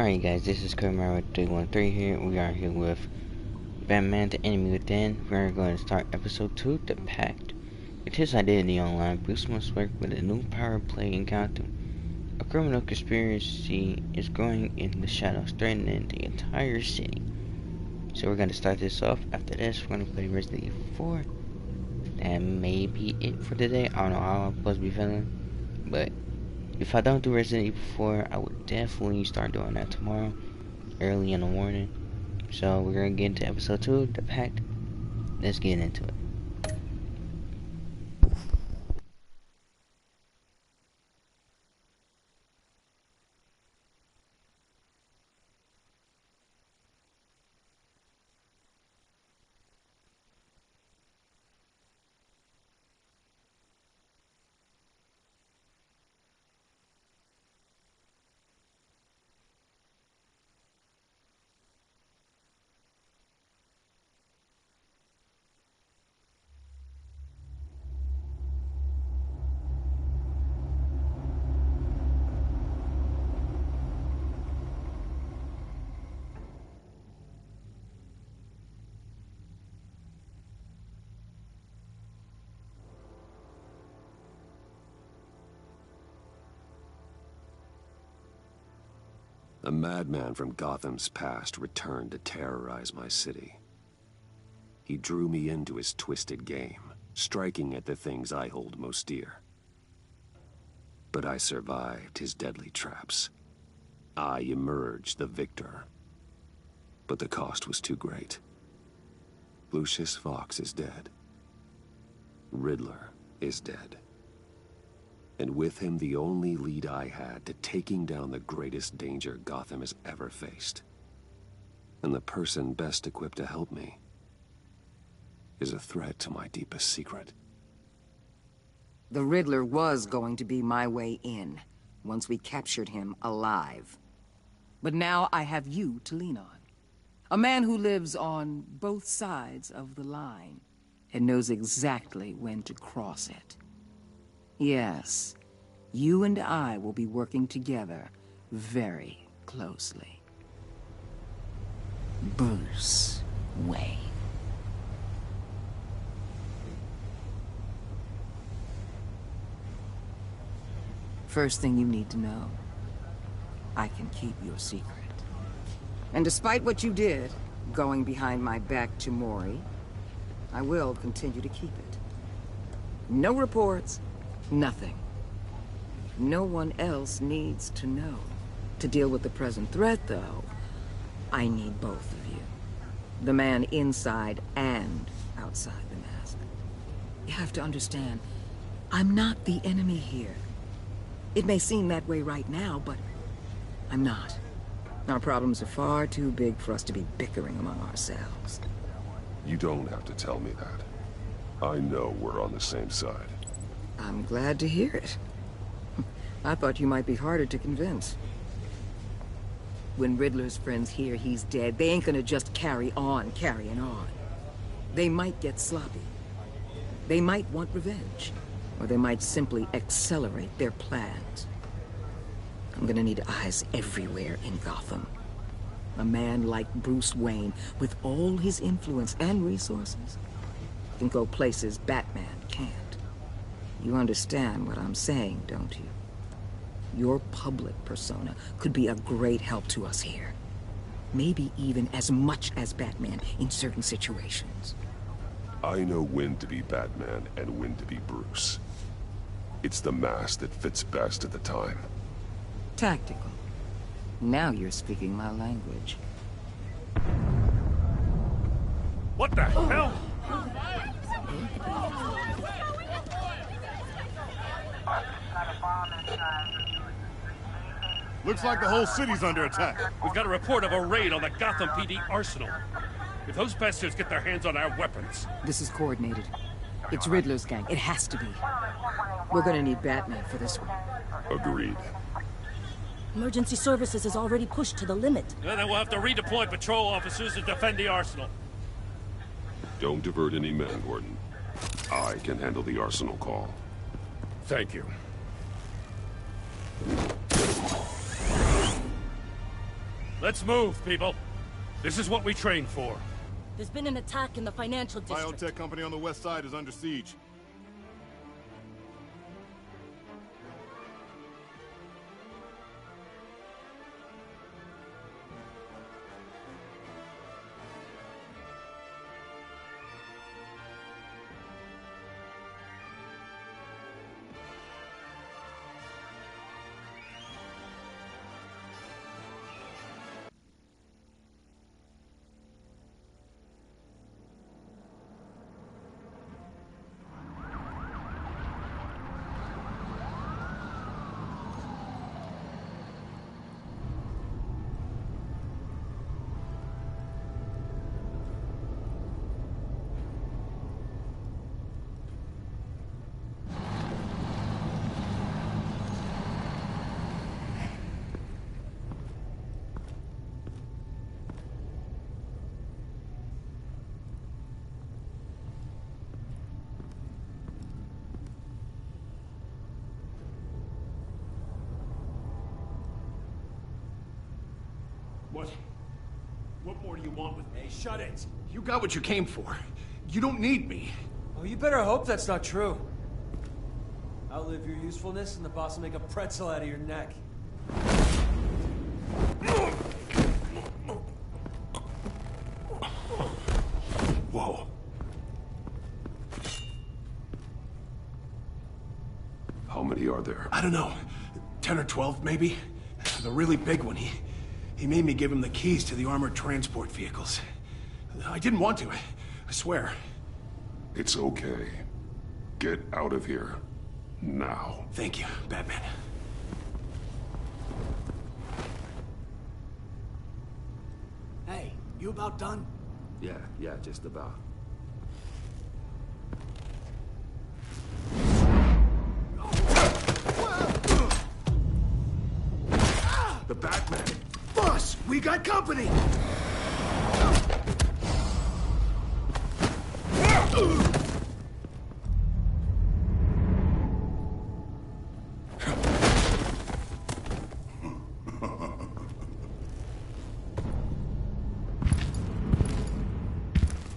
Alright guys, this is Kurmara 313 here. We are here with Batman the Enemy Within. We're going to start episode 2, The Pact. With his identity online, Bruce must work with a new power play in Gotham. A criminal conspiracy is growing in the shadows, threatening the entire city. So we're going to start this off. After this, we're going to play Resident Evil 4. That may be it for today. I don't know how I'm supposed to be feeling, but if I don't do Resident Evil 4, I would definitely start doing that tomorrow, early in the morning. So we're going to get into episode 2, The Pact. Let's get into it. A madman from Gotham's past returned to terrorize my city. He drew me into his twisted game, striking at the things I hold most dear. But I survived his deadly traps. I emerged the victor. But the cost was too great. Lucius Fox is dead. Riddler is dead. And with him, the only lead I had to taking down the greatest danger Gotham has ever faced. And the person best equipped to help me is a threat to my deepest secret. The Riddler was going to be my way in, once we captured him alive. But now I have you to lean on. A man who lives on both sides of the line, and knows exactly when to cross it. Yes, you and I will be working together very closely. Bruce Wayne. First thing you need to know, I can keep your secret. And despite what you did, going behind my back to Mori, I will continue to keep it. No reports. Nothing. No one else needs to know. To deal with the present threat, though, I need both of you. The man inside and outside the mask. You have to understand, I'm not the enemy here. It may seem that way right now, but I'm not. Our problems are far too big for us to be bickering among ourselves. You don't have to tell me that. I know we're on the same side. I'm glad to hear it. I thought you might be harder to convince. When Riddler's friends hear he's dead, they ain't gonna just carry on carrying on. They might get sloppy. They might want revenge. Or they might simply accelerate their plans. I'm gonna need eyes everywhere in Gotham. A man like Bruce Wayne, with all his influence and resources, can go places Batman can't. You understand what I'm saying, don't you? Your public persona could be a great help to us here. Maybe even as much as Batman in certain situations. I know when to be Batman and when to be Bruce. It's the mask that fits best at the time. Tactical. Now you're speaking my language. What the hell? Looks like the whole city's under attack. We've got a report of a raid on the Gotham PD arsenal. If those bastards get their hands on our weapons... This is coordinated. It's Riddler's gang. It has to be. We're gonna need Batman for this one. Agreed. Emergency services is already pushed to the limit. Then we'll have to redeploy patrol officers to defend the arsenal. Don't divert any men, Gordon. I can handle the arsenal call. Thank you. Let's move, people. This is what we trained for. There's been an attack in the financial district. Biotech company on the west side is under siege. What more do you want with me? Hey, shut it! You got what you came for. You don't need me. Oh, you better hope that's not true. Outlive your usefulness and the boss will make a pretzel out of your neck. Whoa. How many are there? I don't know. 10 or 12, maybe? The really big one, he made me give him the keys to the armored transport vehicles. I didn't want to, I swear. It's okay. Get out of here. Now. Thank you, Batman. Hey, you about done? Yeah, just about. The Batman. Boss, we got company!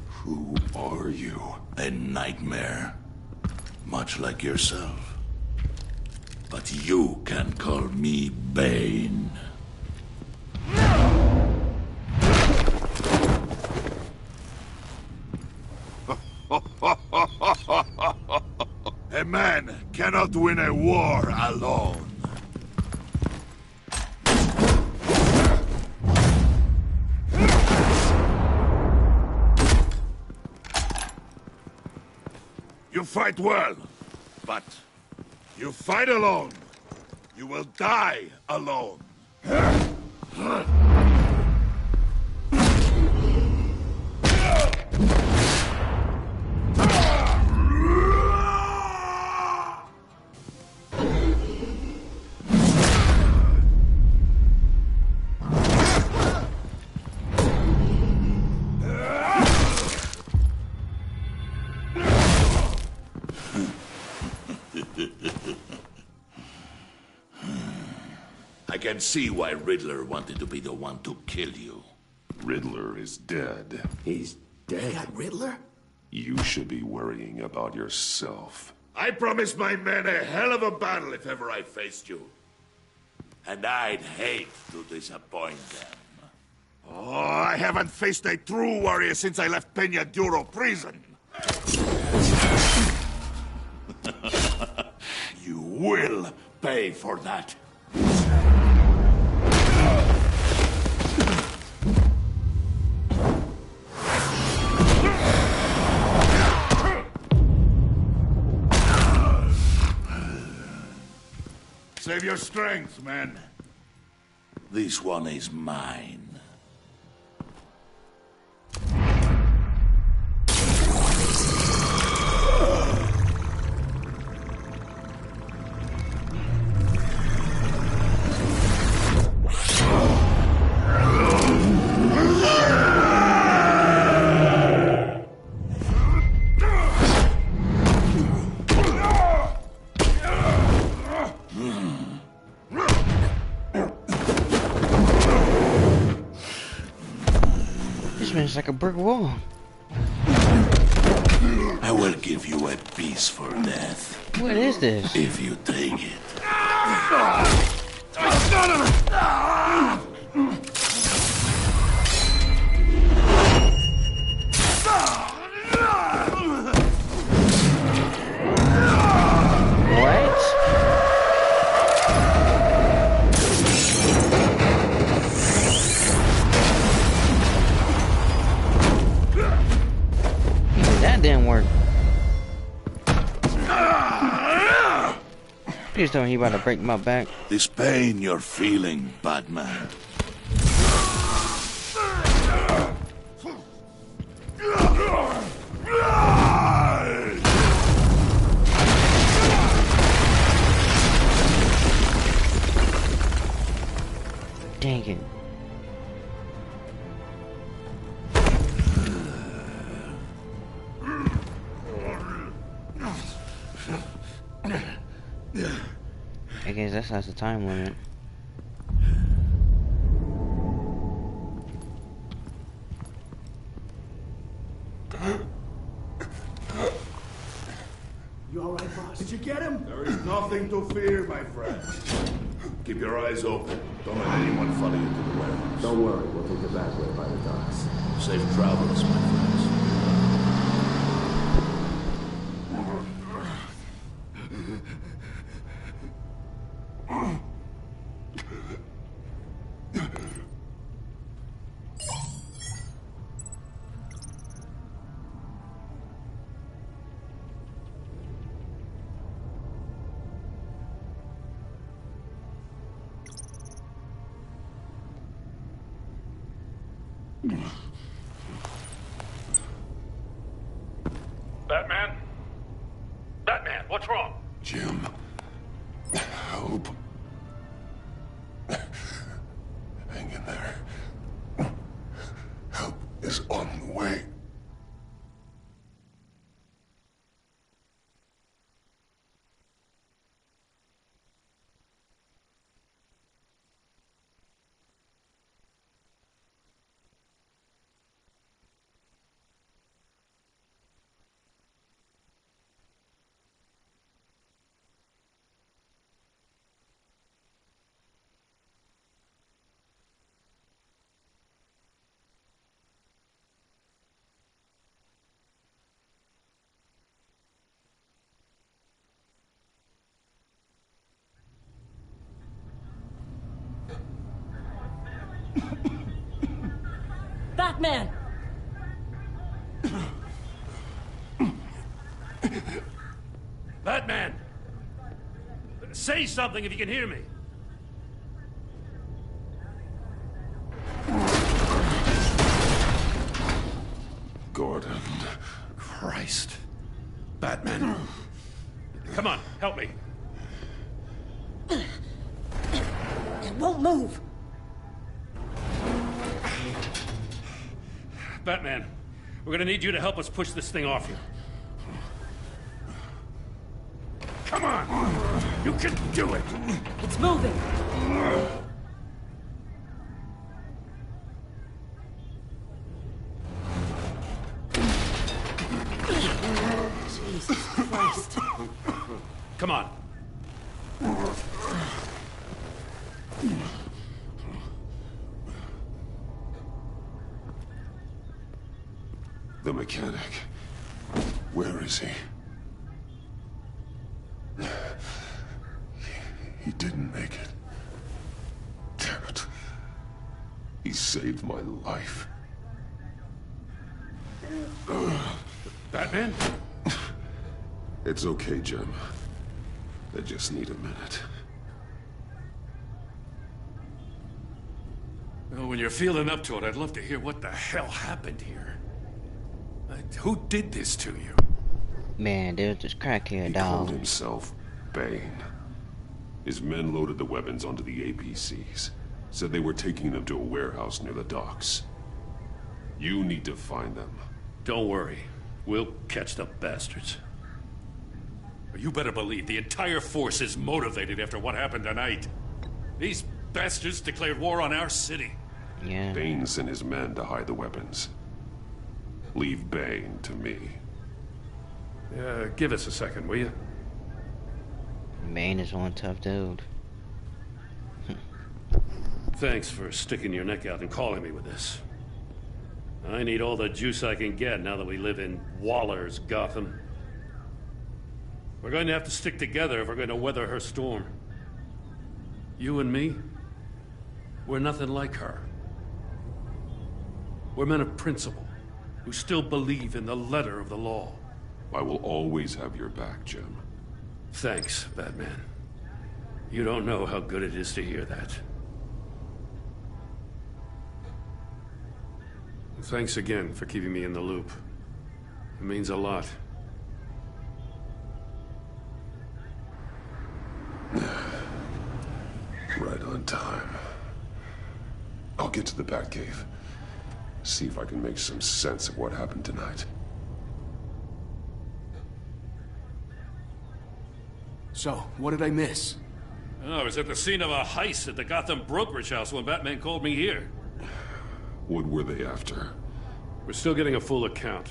Who are you? A nightmare. Much like yourself. But you can call me Bane. A man cannot win a war alone. You fight well, but you fight alone. You will die alone. I can see why Riddler wanted to be the one to kill you. Riddler is dead. He's dead. Riddler? You should be worrying about yourself. I promised my men a hell of a battle if ever I faced you. And I'd hate to disappoint them. Oh, I haven't faced a true warrior since I left Peña Duro prison. You will pay for that. Save your strength, man. This one is mine. It's like a brick wall. I will give you a peaceful death. What is this? If you take it. What? That didn't work. Please tell me he about to break my back. This pain you're feeling, Batman. Dang it. I guess that's the time limit. You all right, boss? Did you get him? There is nothing to fear, my friend. Keep your eyes open. Don't let anyone follow you to the warehouse. Don't worry, we'll take the back way by the docks. Safe travels, my friends. Batman? Batman, what's wrong? Jim. Help. Hang in there. Help is on the way. Batman! Batman! Say something if you can hear me. Gordon. Christ. Batman. Come on, help me. It won't move. Batman, we're gonna need you to help us push this thing off you. Come on! You can do it! It's moving. Jesus Christ. Come on. The mechanic. Where is he? He didn't make it. Damn it. He saved my life. Batman? It's okay, Jim. I just need a minute. Well, when you're feeling up to it, I'd love to hear what the hell happened here. Who did this to you? Man, there's this crackhead He called dog. himself Bane. His men loaded the weapons onto the APCs. Said they were taking them to a warehouse near the docks. You need to find them. Don't worry. We'll catch the bastards. You better believe the entire force is motivated after what happened tonight. These bastards declared war on our city. Yeah. Bane sent his men to hide the weapons. Leave Bane to me. Give us a second, will you? Bane is one tough dude. Thanks for sticking your neck out and calling me with this. I need all the juice I can get now that we live in Waller's Gotham. We're going to have to stick together if we're going to weather her storm. You and me, we're nothing like her. We're men of principle, who still believe in the letter of the law. I will always have your back, Jim. Thanks, Batman. You don't know how good it is to hear that. Thanks again for keeping me in the loop. It means a lot. Right on time. I'll get to the Batcave. See if I can make some sense of what happened tonight. So, what did I miss? Oh, I was at the scene of a heist at the Gotham brokerage house when Batman called me here. What were they after? We're still getting a full account.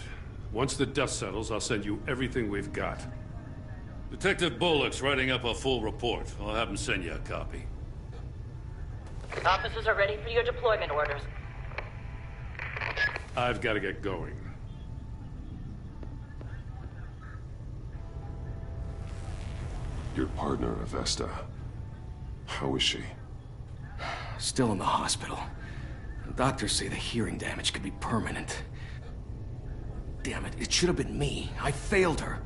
Once the dust settles, I'll send you everything we've got. Detective Bullock's writing up a full report. I'll have him send you a copy. Officers are ready for your deployment orders. I've got to get going. Your partner, Avesta. How is she? Still in the hospital. The doctors say the hearing damage could be permanent. Damn it, it should have been me. I failed her.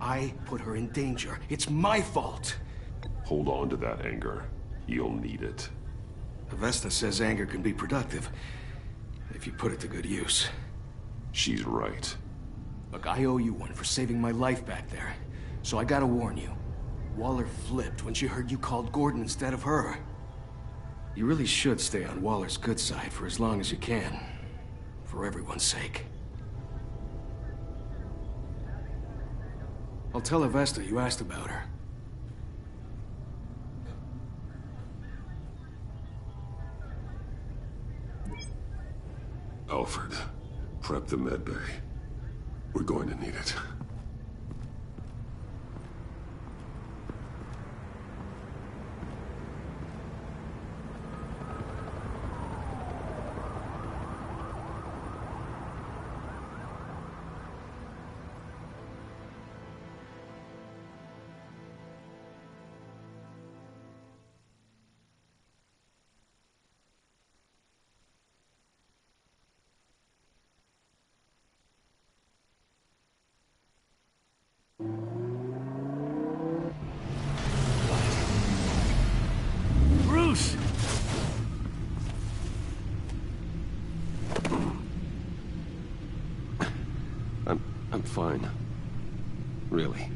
I put her in danger. It's my fault. Hold on to that anger. You'll need it. Avesta says anger can be productive, if you put it to good use. She's right. Look, I owe you one for saving my life back there. So I gotta warn you. Waller flipped when she heard you called Gordon instead of her. You really should stay on Waller's good side for as long as you can. For everyone's sake. I'll tell Avesta you asked about her. Alfred, prep the medbay. We're going to need it. Bruce! I'm fine. Really.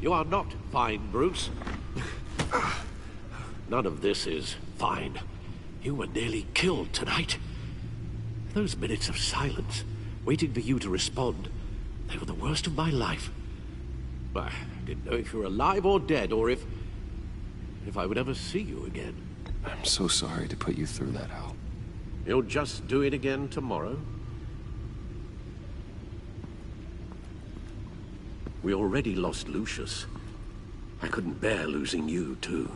You are not fine, Bruce. None of this is fine. You were nearly killed tonight. Those minutes of silence, waiting for you to respond, they were the worst of my life. I didn't know if you were alive or dead, or if I would ever see you again. I'm so sorry to put you through that, Al. You'll just do it again tomorrow? We already lost Lucius. I couldn't bear losing you, too.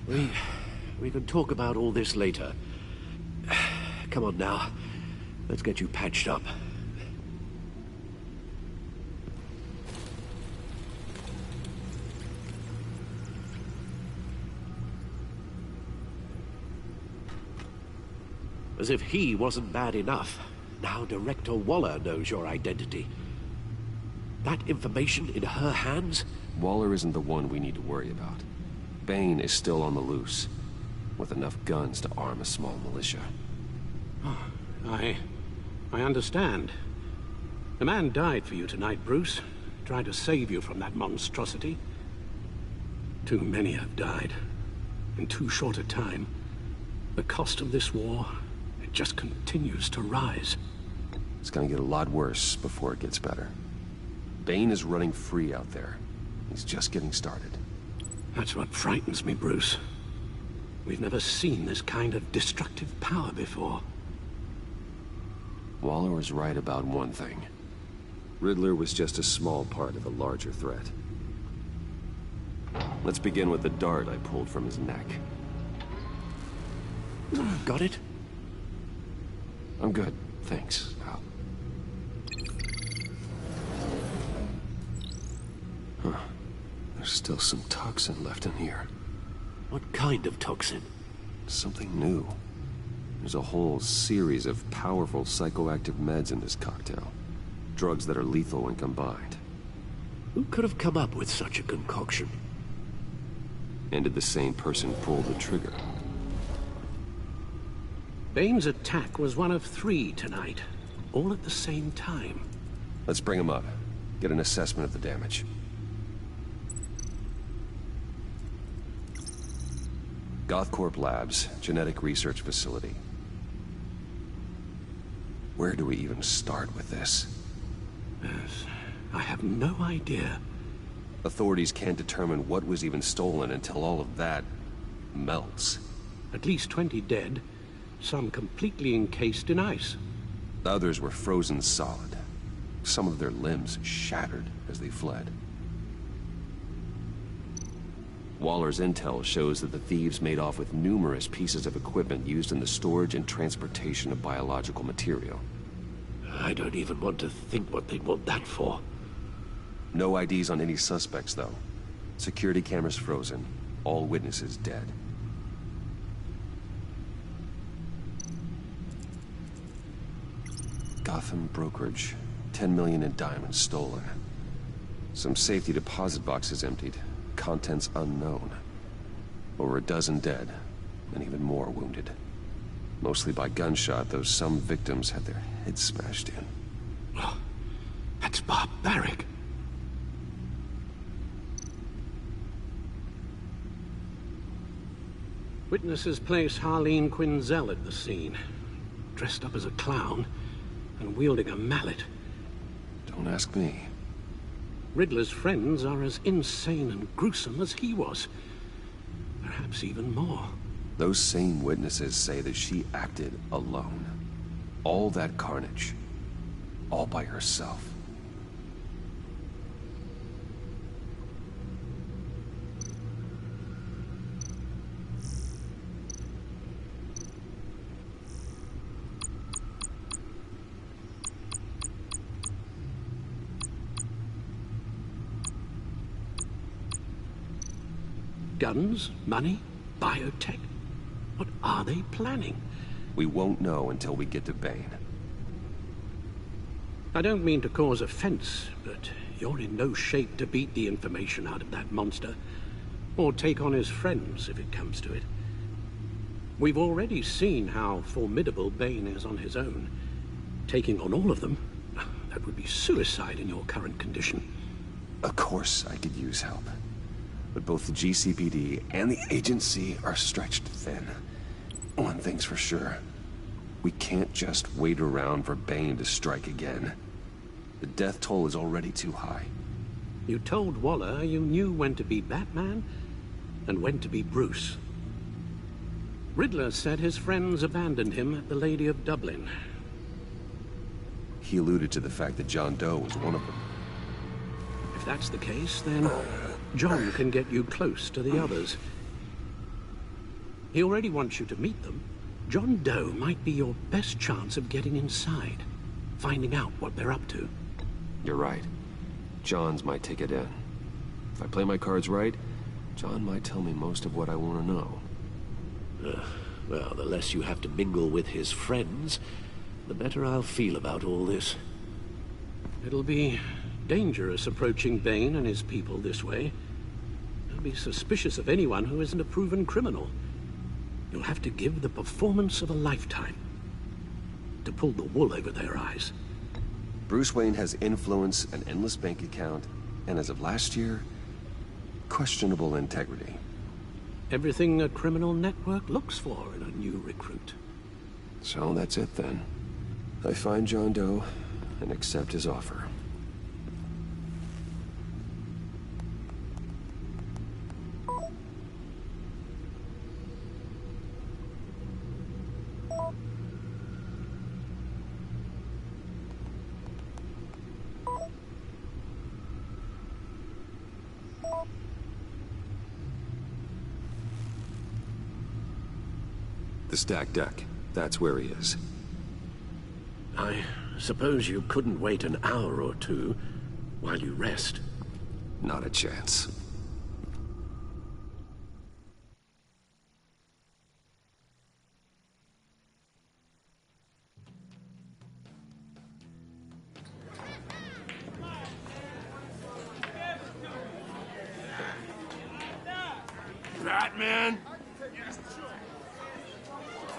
We can talk about all this later. Come on now. Let's get you patched up. As if he wasn't bad enough, now Director Waller knows your identity. That information in her hands? Waller isn't the one we need to worry about. Bane is still on the loose, with enough guns to arm a small militia. Oh, I understand. The man died for you tonight, Bruce. Tried to save you from that monstrosity. Too many have died. In too short a time. The cost of this war, it just continues to rise. It's gonna get a lot worse before it gets better. Bane is running free out there. He's just getting started. That's what frightens me, Bruce. We've never seen this kind of destructive power before. Waller was right about one thing. Riddler was just a small part of a larger threat. Let's begin with the dart I pulled from his neck. Got it? I'm good, thanks, Al. Huh. There's still some toxin left in here. What kind of toxin? Something new. There's a whole series of powerful psychoactive meds in this cocktail. Drugs that are lethal when combined. Who could have come up with such a concoction? And did the same person pull the trigger? Bane's attack was one of 3 tonight, all at the same time. Let's bring him up. Get an assessment of the damage. Gothcorp Labs, genetic research facility. Where do we even start with this? Yes, I have no idea. Authorities can't determine what was even stolen until all of that melts. At least 20 dead, some completely encased in ice. Others were frozen solid. Some of their limbs shattered as they fled. Waller's intel shows that the thieves made off with numerous pieces of equipment used in the storage and transportation of biological material. I don't even want to think what they'd want that for. No IDs on any suspects, though. Security cameras frozen. All witnesses dead. Gotham brokerage. 10 million in diamonds stolen. Some safety deposit boxes emptied. Contents unknown. Over a dozen dead, and even more wounded. Mostly by gunshot, though some victims had their heads smashed in. Oh, that's barbaric. Witnesses place Harleen Quinzel at the scene, dressed up as a clown and wielding a mallet. Don't ask me. Riddler's friends are as insane and gruesome as he was. Perhaps even more. Those same witnesses say that she acted alone. All that carnage. All by herself. Guns, money, biotech. What are they planning? We won't know until we get to Bane. I don't mean to cause offense, but you're in no shape to beat the information out of that monster. Or take on his friends, if it comes to it. We've already seen how formidable Bane is on his own. Taking on all of them, that would be suicide in your current condition. Of course I could use help. But both the GCPD and the agency are stretched thin. One thing's for sure. We can't just wait around for Bane to strike again. The death toll is already too high. You told Waller you knew when to be Batman and when to be Bruce. Riddler said his friends abandoned him at the Lady of Dublin. He alluded to the fact that John Doe was one of them. If that's the case, then John can get you close to the others. He already wants you to meet them. John Doe might be your best chance of getting inside, finding out what they're up to. You're right. John's my ticket in. If I play my cards right, John might tell me most of what I want to know. Well, the less you have to mingle with his friends, the better I'll feel about all this. It'll be dangerous approaching Bane and his people this way. They'll be suspicious of anyone who isn't a proven criminal. You'll have to give the performance of a lifetime to pull the wool over their eyes. Bruce Wayne has influence, an endless bank account, and as of last year, questionable integrity. Everything a criminal network looks for in a new recruit. So that's it then. I find John Doe and accept his offer. The stacked deck. That's where he is. I suppose you couldn't wait an hour or two while you rest? Not a chance. Batman?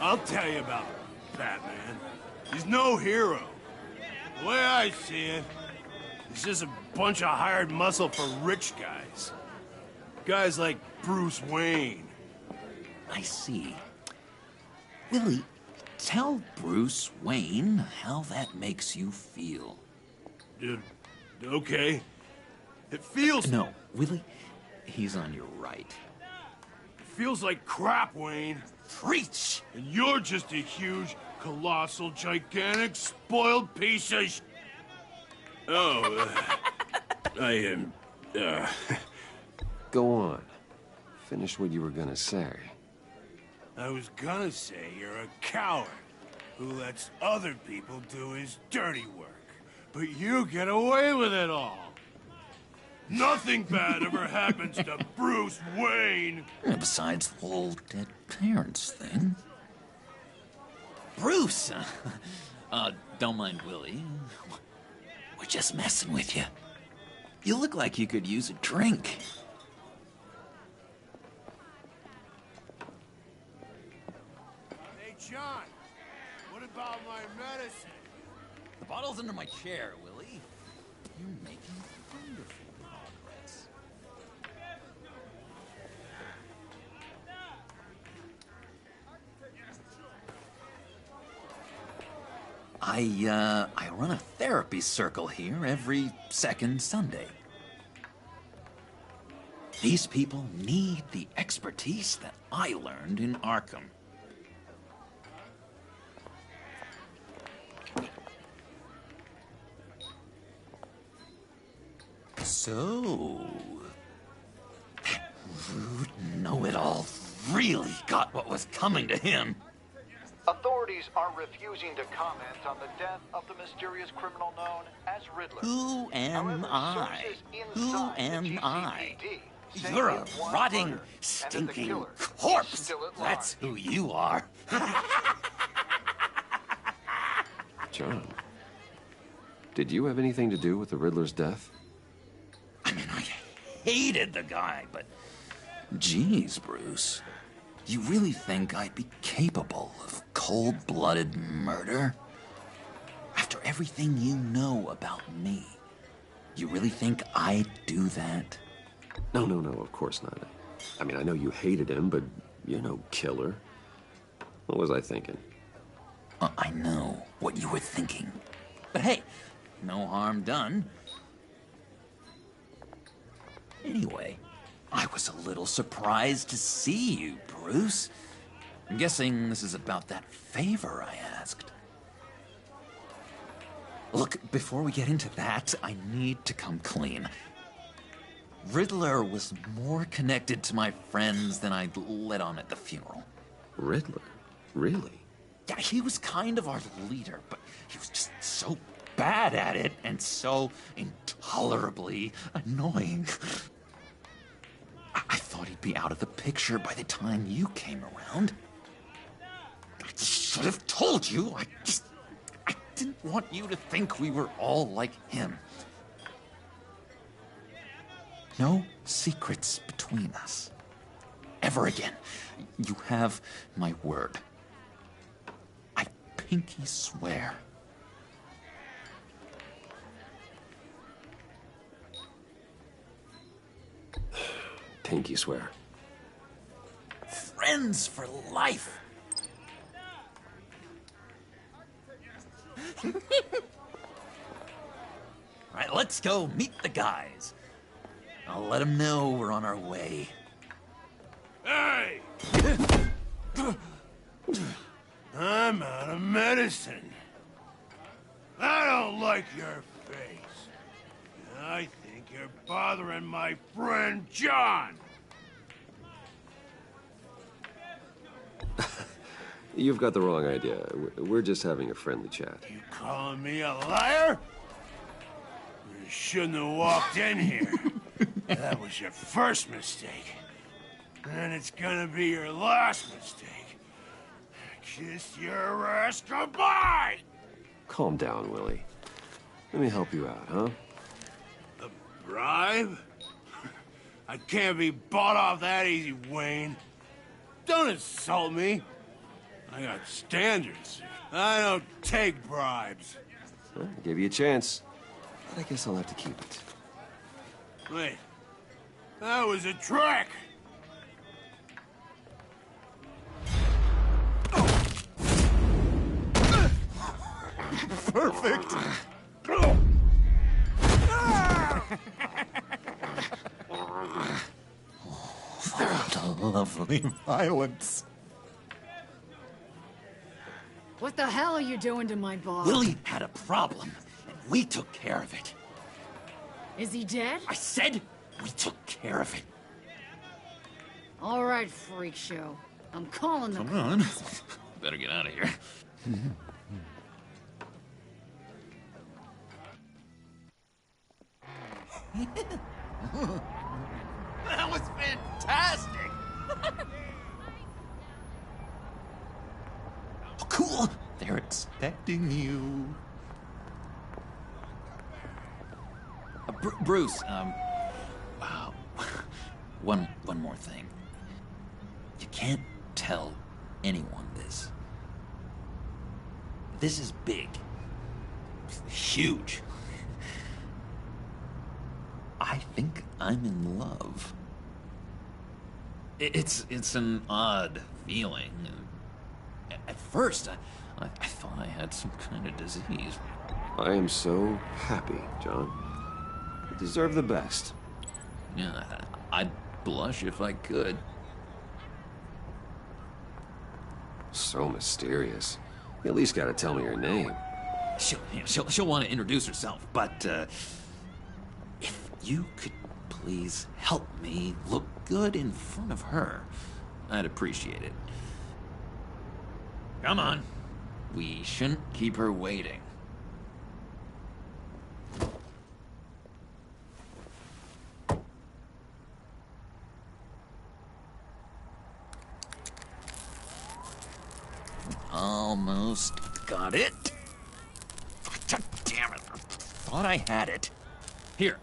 I'll tell you about Batman. He's no hero. The way I see it, he's just a bunch of hired muscle for rich guys. Guys like Bruce Wayne. I see. Willie, tell Bruce Wayne how that makes you feel. Okay. It feels... No, Willie, he's on your right. It feels like crap, Wayne. Preach! And you're just a huge, colossal, gigantic, spoiled piece of I am, Go on. Finish what you were gonna say. I was gonna say you're a coward who lets other people do his dirty work. But you get away with it all. Nothing bad ever happens to Bruce Wayne. Besides the whole dead parents thing. Bruce! Don't mind Willie. We're just messing with you. You look like you could use a drink. Hey, John. What about my medicine? The bottle's under my chair, Willie. You're making wonderful progress. I run a therapy circle here every second Sunday. These people need the expertise that I learned in Arkham. So, that rude know-it-all really got what was coming to him. Authorities are refusing to comment on the death of the mysterious criminal known as Riddler. Who am I? Who am I? You're a rotting, stinking corpse. That's who you are. John, did you have anything to do with the Riddler's death? I mean, I hated the guy, but... Geez, Bruce. You really think I'd be capable of cold-blooded murder? After everything you know about me, you really think I'd do that? No, of course not. I mean, I know you hated him, but you're no killer. What was I thinking? I know what you were thinking. But hey, no harm done. Anyway, I was a little surprised to see you, Bruce. I'm guessing this is about that favor I asked. Look, before we get into that, I need to come clean. Riddler was more connected to my friends than I'd let on at the funeral. Riddler? Really? Yeah, he was kind of our leader, but he was just so bad at it and so intolerably annoying. I thought he'd be out of the picture by the time you came around. I should have told you. I didn't want you to think we were all like him. No secrets between us. Ever again. You have my word. I pinky swear. Pinky swear. Friends for life. All right, let's go meet the guys. I'll let them know we're on our way. Hey! I'm out of medicine. I don't like your face. I think you're bothering my friend John. You've got the wrong idea. We're just having a friendly chat. You calling me a liar? You shouldn't have walked in here. That was your first mistake. And it's gonna be your last mistake. Kiss your ass goodbye! Calm down, Willie. Let me help you out, huh? A bribe? I can't be bought off that easy, Wayne. Don't insult me. I got standards. I don't take bribes. Well, I gave you a chance, but I guess I'll have to keep it. Wait. That was a trick! Perfect! What a lovely violence. What the hell are you doing to my boss? Willie had a problem, and we took care of it. Is he dead? I said we took care of it. All right, freak show. I'm calling the Come on. Better get out of here. That was fantastic! Oh, cool! They're expecting you. Bruce, wow. One more thing. You can't tell anyone this. This is big. Huge. I think I'm in love. It's an odd feeling. At first, I thought I had some kind of disease. I am so happy, John. You deserve the best. Yeah, I'd blush if I could. So mysterious. You at least gotta tell me your name. She'll want to introduce herself, but if you could please help me look good in front of her, I'd appreciate it. Come on. We shouldn't keep her waiting. Almost got it. God damn it. I thought I had it. Here,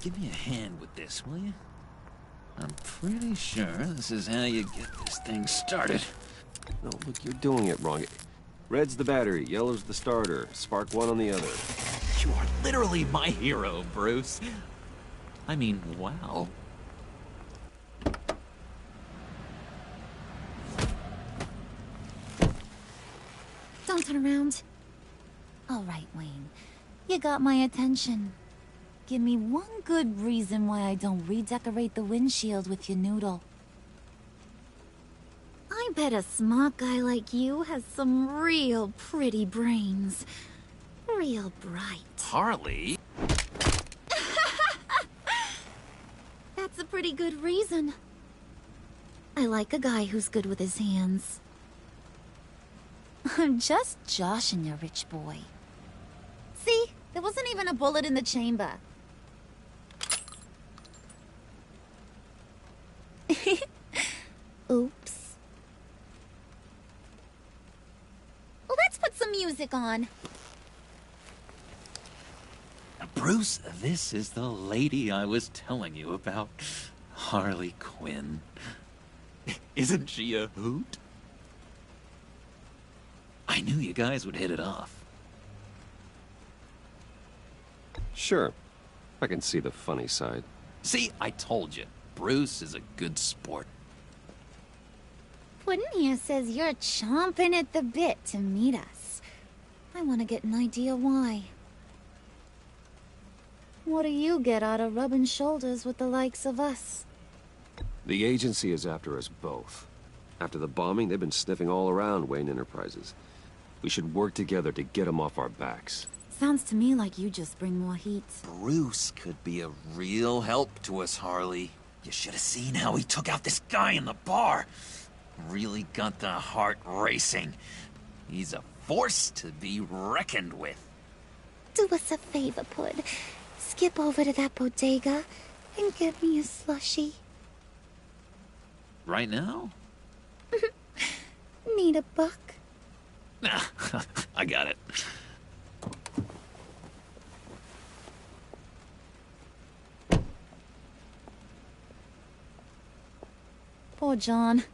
give me a hand with this, will you? I'm pretty sure this is how you get this thing started. No, look, you're doing it wrong. Red's the battery, yellow's the starter, spark one on the other. You are literally my hero, Bruce. I mean, wow. Don't turn around. All right, Wayne. You got my attention. Give me one good reason why I don't redecorate the windshield with your noodle. I bet a smart guy like you has some real pretty brains. Real bright. Harley? That's a pretty good reason. I like a guy who's good with his hands. I'm just joshing you, rich boy. See? There wasn't even a bullet in the chamber. Oops. Well, let's put some music on. Bruce, this is the lady I was telling you about. Harley Quinn. Isn't she a hoot? I knew you guys would hit it off. Sure. I can see the funny side. See, I told you. Bruce is a good sport. Puddin' here says you're chomping at the bit to meet us. I want to get an idea why. What do you get out of rubbing shoulders with the likes of us? The agency is after us both. After the bombing, they've been sniffing all around Wayne Enterprises. We should work together to get them off our backs. Sounds to me like you just bring more heat. Bruce could be a real help to us, Harley. You should have seen how he took out this guy in the bar. really got the heart racing. He's a force to be reckoned with. Do us a favor, Pud. Skip over to that bodega and get me a slushie. Right now? Need a buck? Nah, I got it. Poor John.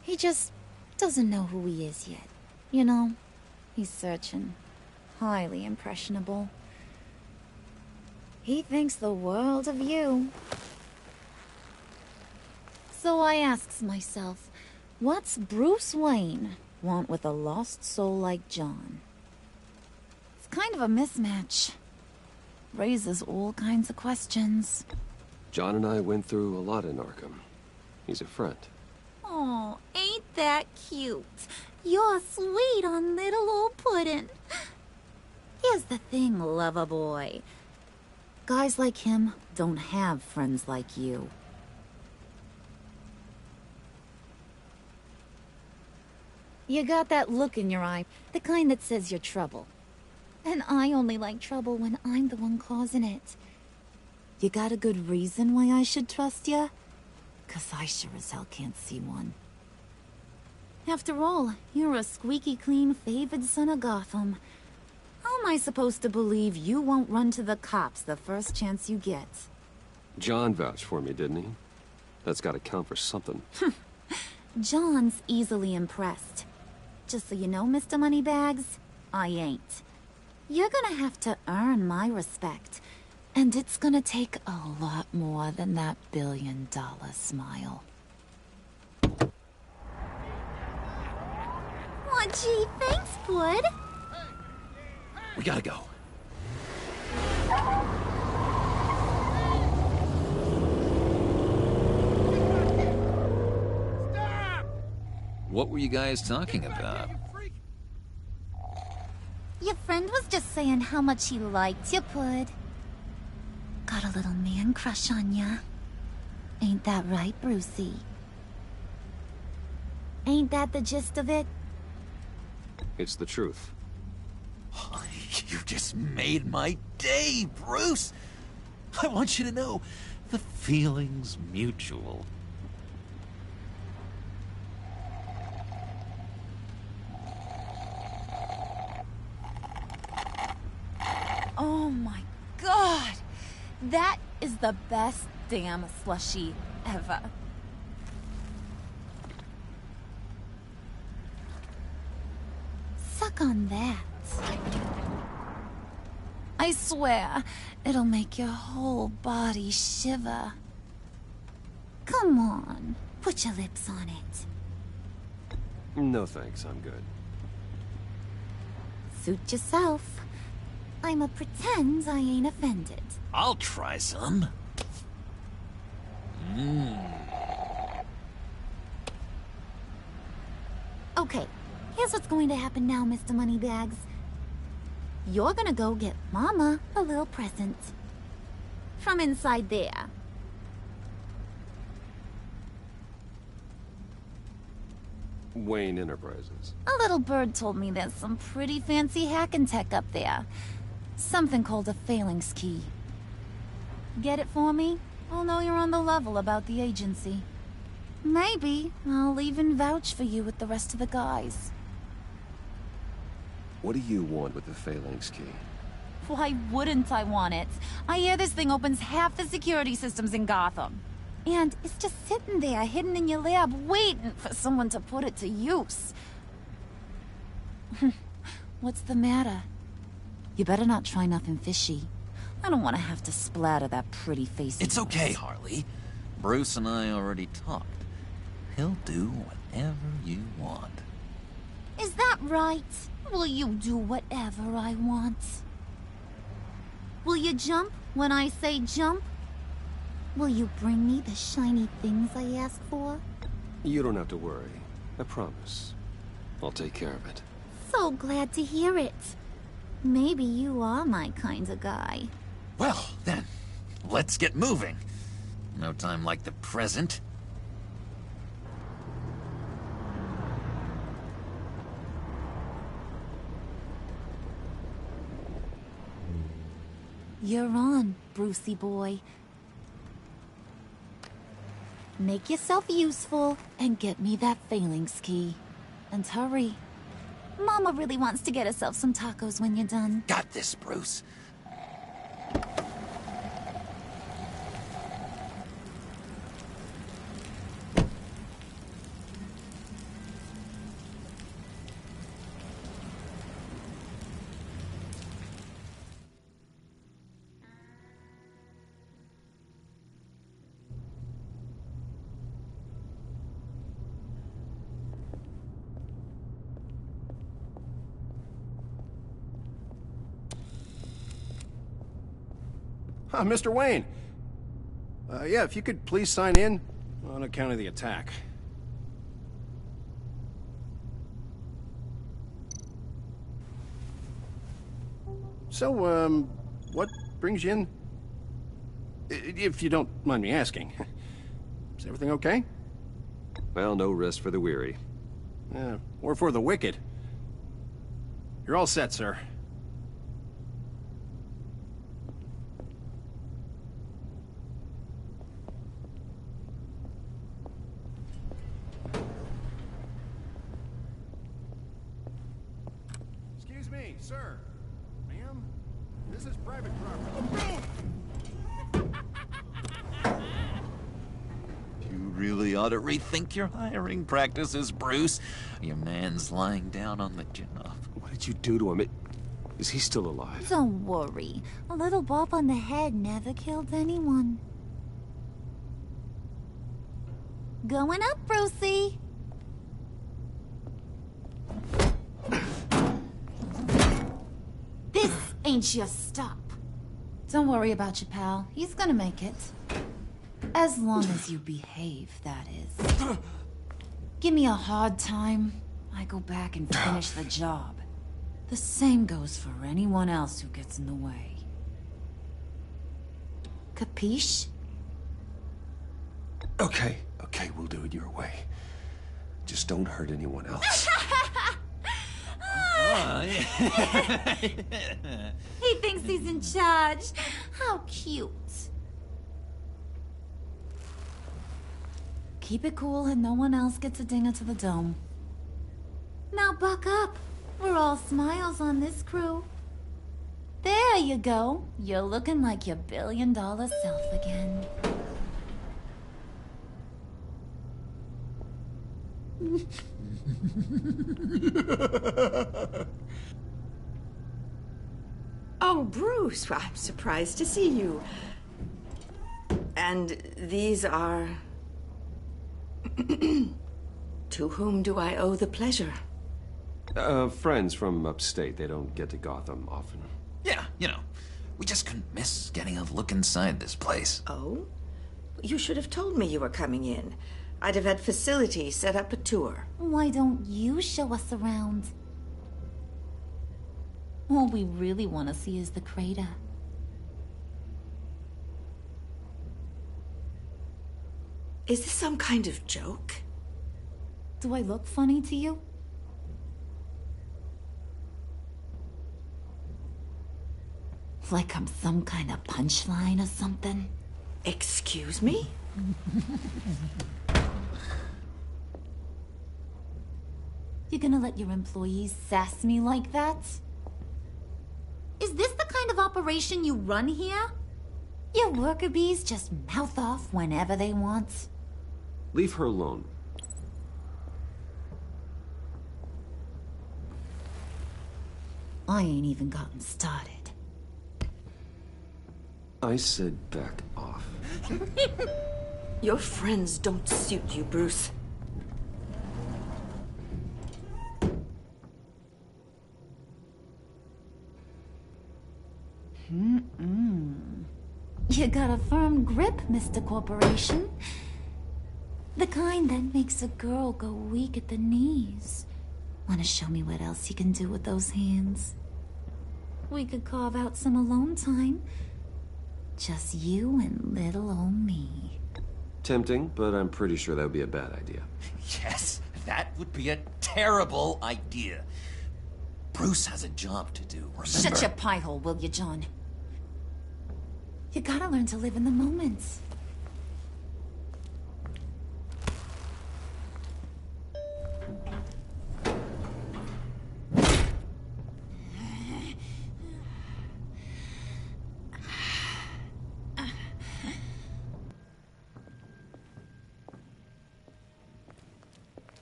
He just doesn't know who he is yet. You know, he's searching. Highly impressionable. He thinks the world of you. So I asks myself, what's Bruce Wayne want with a lost soul like John? It's kind of a mismatch. Raises all kinds of questions. John and I went through a lot in Arkham. He's a friend. Oh, ain't that cute? You're sweet on little old Puddin'. Here's the thing, lover boy. Guys like him don't have friends like you. You got that look in your eye, the kind that says you're trouble. And I only like trouble when I'm the one causing it. You got a good reason why I should trust you? 'Cause I sure as hell can't see one. After all, you're a squeaky clean favored son of Gotham. How am I supposed to believe you won't run to the cops the first chance you get? John vouched for me, didn't he? That's gotta count for something. John's easily impressed. Just so you know, Mr. Moneybags, I ain't. You're gonna have to earn my respect. And it's gonna take a lot more than that billion-dollar smile. Aw, gee, thanks, Bud. We gotta go. What were you guys talking about? Your friend was just saying how much he liked you, Bud. Got a little man crush on ya. Ain't that right, Brucey? Ain't that the gist of it? It's the truth. You just made my day, Bruce! I want you to know, the feeling's mutual. Oh my god! That is the best damn slushie ever. Suck on that. I swear, it'll make your whole body shiver. Come on, put your lips on it. No thanks, I'm good. Suit yourself. I'ma pretend I ain't offended. I'll try some. Okay, here's what's going to happen now, Mr. Moneybags. You're gonna go get Mama a little present. From inside there. Wayne Enterprises. A little bird told me there's some pretty fancy hacking tech up there. Something called a phalanx key. Get it for me? I'll know you're on the level about the agency. Maybe I'll even vouch for you with the rest of the guys. What do you want with the phalanx key? Why wouldn't I want it? I hear this thing opens half the security systems in Gotham. And it's just sitting there, hidden in your lab, waiting for someone to put it to use. What's the matter? You better not try nothing fishy. I don't want to have to splatter that pretty face. It's okay, Harley. Bruce and I already talked. He'll do whatever you want. Is that right? Will you do whatever I want? Will you jump when I say jump? Will you bring me the shiny things I ask for? You don't have to worry. I promise. I'll take care of it. So glad to hear it. Maybe you are my kind of guy. Well, then, let's get moving. No time like the present. You're on, Brucey boy. Make yourself useful and get me that phalanx key. And hurry. Mama really wants to get herself some tacos when you're done. Got this, Bruce. Mr. Wayne. Yeah, if you could please sign in on account of the attack. So, what brings you in? If you don't mind me asking. Is everything okay? Well, no rest for the weary. Or for the wicked. You're all set, sir. Excuse me, sir. Ma'am? This is private property. You really ought to rethink your hiring practices, Bruce. Your man's lying down on the job. What did you do to him? Is he still alive? Don't worry. A little bump on the head never killed anyone. Going up, Brucey. This ain't your stop. Don't worry about your pal. He's gonna make it. As long as you behave, that is. Give me a hard time, I go back and finish the job. The same goes for anyone else who gets in the way. Capiche? Okay, we'll do it your way. Just don't hurt anyone else. He thinks he's in charge. How cute. Keep it cool and no one else gets a dinger to the dome. Now buck up. We're all smiles on this crew. There you go. You're looking like your billion-dollar self again. Oh, Bruce, well, I'm surprised to see you. And these are... To whom do I owe the pleasure? Friends from upstate. They don't get to Gotham often. Yeah, you know, we just couldn't miss getting a look inside this place. Oh? You should have told me you were coming in. I'd have had facilities set up a tour. Why don't you show us around? All we really want to see is the crater. Is this some kind of joke? Do I look funny to you? Like I'm some kind of punchline or something? Excuse me? You're gonna let your employees sass me like that? Is this the kind of operation you run here? Your worker bees just mouth off whenever they want? Leave her alone. I ain't even gotten started. I said back off. Your friends don't suit you, Bruce. You got a firm grip, Mr. Corporation. The kind that makes a girl go weak at the knees. Wanna show me what else you can do with those hands? We could carve out some alone time. Just you and little old me. Tempting, but I'm pretty sure that would be a bad idea. Yes, that would be a terrible idea. Bruce has a job to do, remember? Shut your pie hole, will you, John? You gotta learn to live in the moment.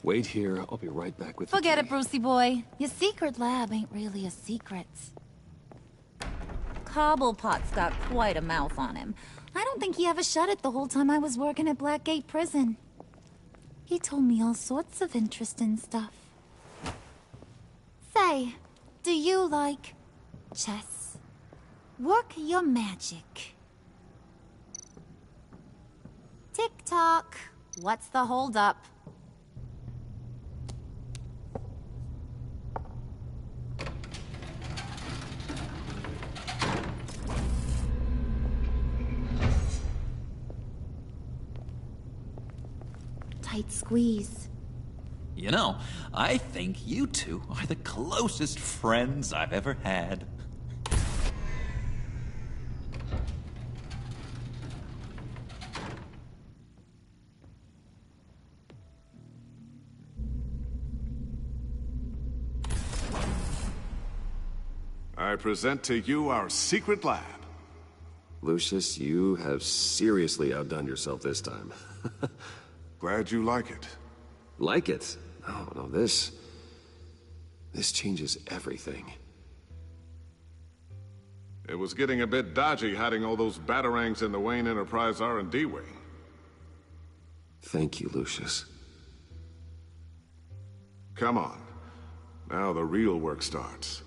Wait here. I'll be right back with the Forget key. it, Brucey boy. Your secret lab ain't really a secret. Cobblepot's got quite a mouth on him. I don't think he ever shut it the whole time I was working at Blackgate Prison. He told me all sorts of interesting stuff. Say, do you like chess? Work your magic. Tick-tock. What's the holdup? Tight squeeze. You know, I think you two are the closest friends I've ever had. I present to you our secret lab. Lucius, you have seriously outdone yourself this time. Glad you like it. Like it? Oh, no, this changes everything. It was getting a bit dodgy hiding all those batarangs in the Wayne Enterprise R&D wing. Thank you, Lucius. Come on. Now the real work starts.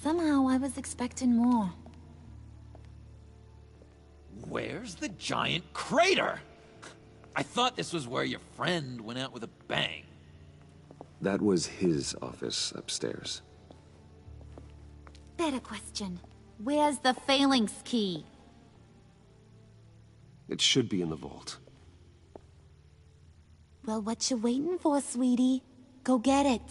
Somehow I was expecting more. Where's the giant crater? I thought this was where your friend went out with a bang. That was his office upstairs. Better question. Where's the phalanx key? It should be in the vault. Well, what you waiting for, sweetie? Go get it.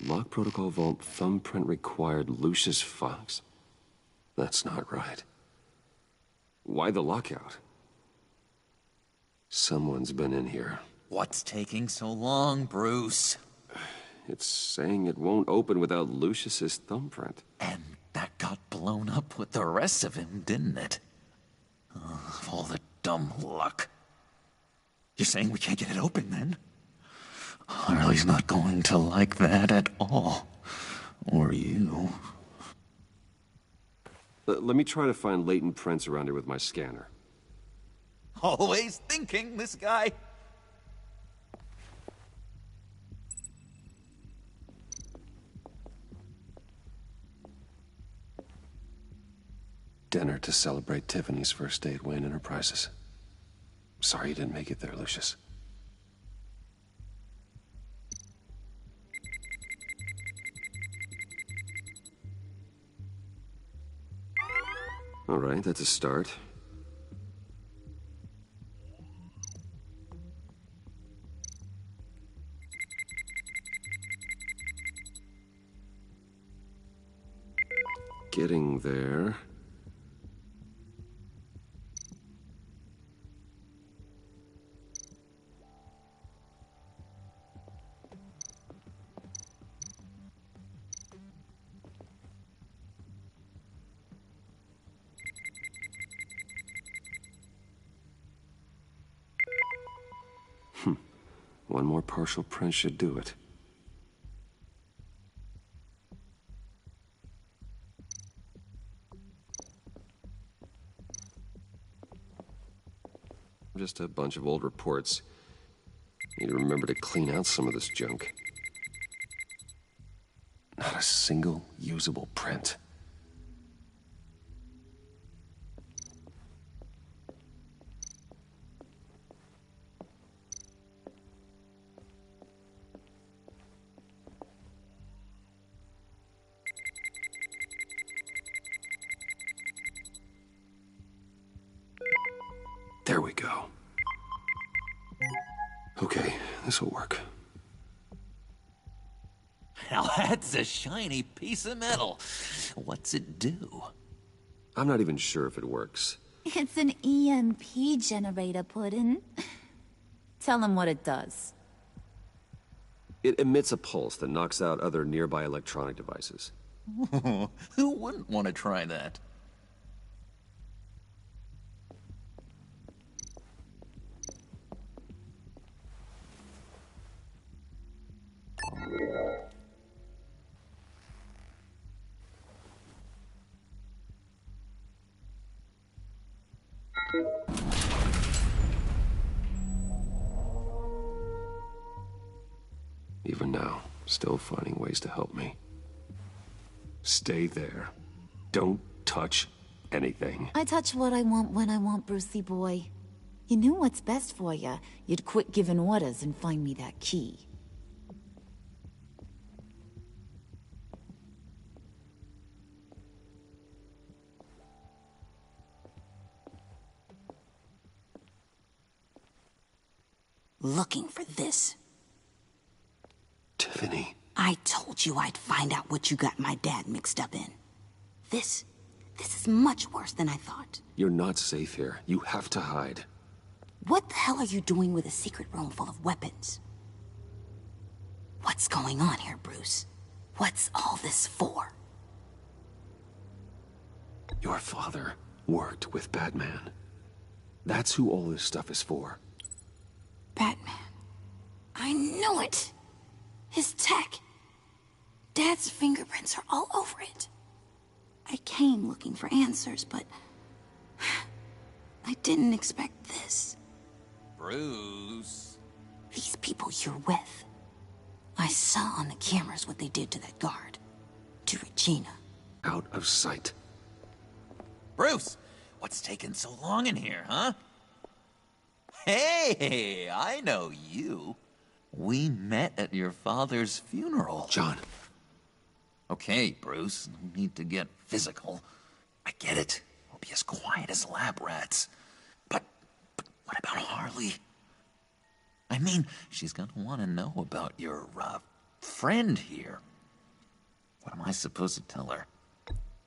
Lock protocol vault thumbprint required Lucius Fox. That's not right. Why the lockout? Someone's been in here. What's taking so long, Bruce? It's saying it won't open without Lucius's thumbprint. And that got blown up with the rest of him, didn't it? All the dumb luck. You're saying we can't get it open, then? Harley's not going to like that at all. Or you. Let me try to find latent prints around here with my scanner. Always thinking, this guy. Dinner to celebrate Tiffany's first day at Wayne Enterprises. Sorry you didn't make it there, Lucius. All right, that's a start. Getting there. One more partial print should do it. Just a bunch of old reports. Need to remember to clean out some of this junk. Not a single usable print. There we go. Okay, this'll work. Now that's a shiny piece of metal. What's it do? I'm not even sure if it works. It's an EMP generator, Puddin'. Tell him what it does. It emits a pulse that knocks out other nearby electronic devices. Who wouldn't want to try that? Even now, still finding ways to help me. Stay there. Don't touch anything. I touch what I want when I want, Brucey boy. You knew what's best for you. You'd quit giving orders and find me that key. Looking for this. Tiffany. I told you I'd find out what you got my dad mixed up in. This is much worse than I thought. You're not safe here. You have to hide. What the hell are you doing with a secret room full of weapons? What's going on here, Bruce? What's all this for? Your father worked with Batman. That's who all this stuff is for. Batman. I knew it! His tech. Dad's fingerprints are all over it. I came looking for answers, but I didn't expect this. Bruce. These people you're with. I saw on the cameras what they did to that guard. To Regina. Out of sight. Bruce, what's taking so long in here, huh? Hey, I know you. We met at your father's funeral. John. Okay, Bruce, no need to get physical. I get it. We'll be as quiet as lab rats. But what about Harley? I mean, she's gonna want to know about your, friend here. What am I supposed to tell her?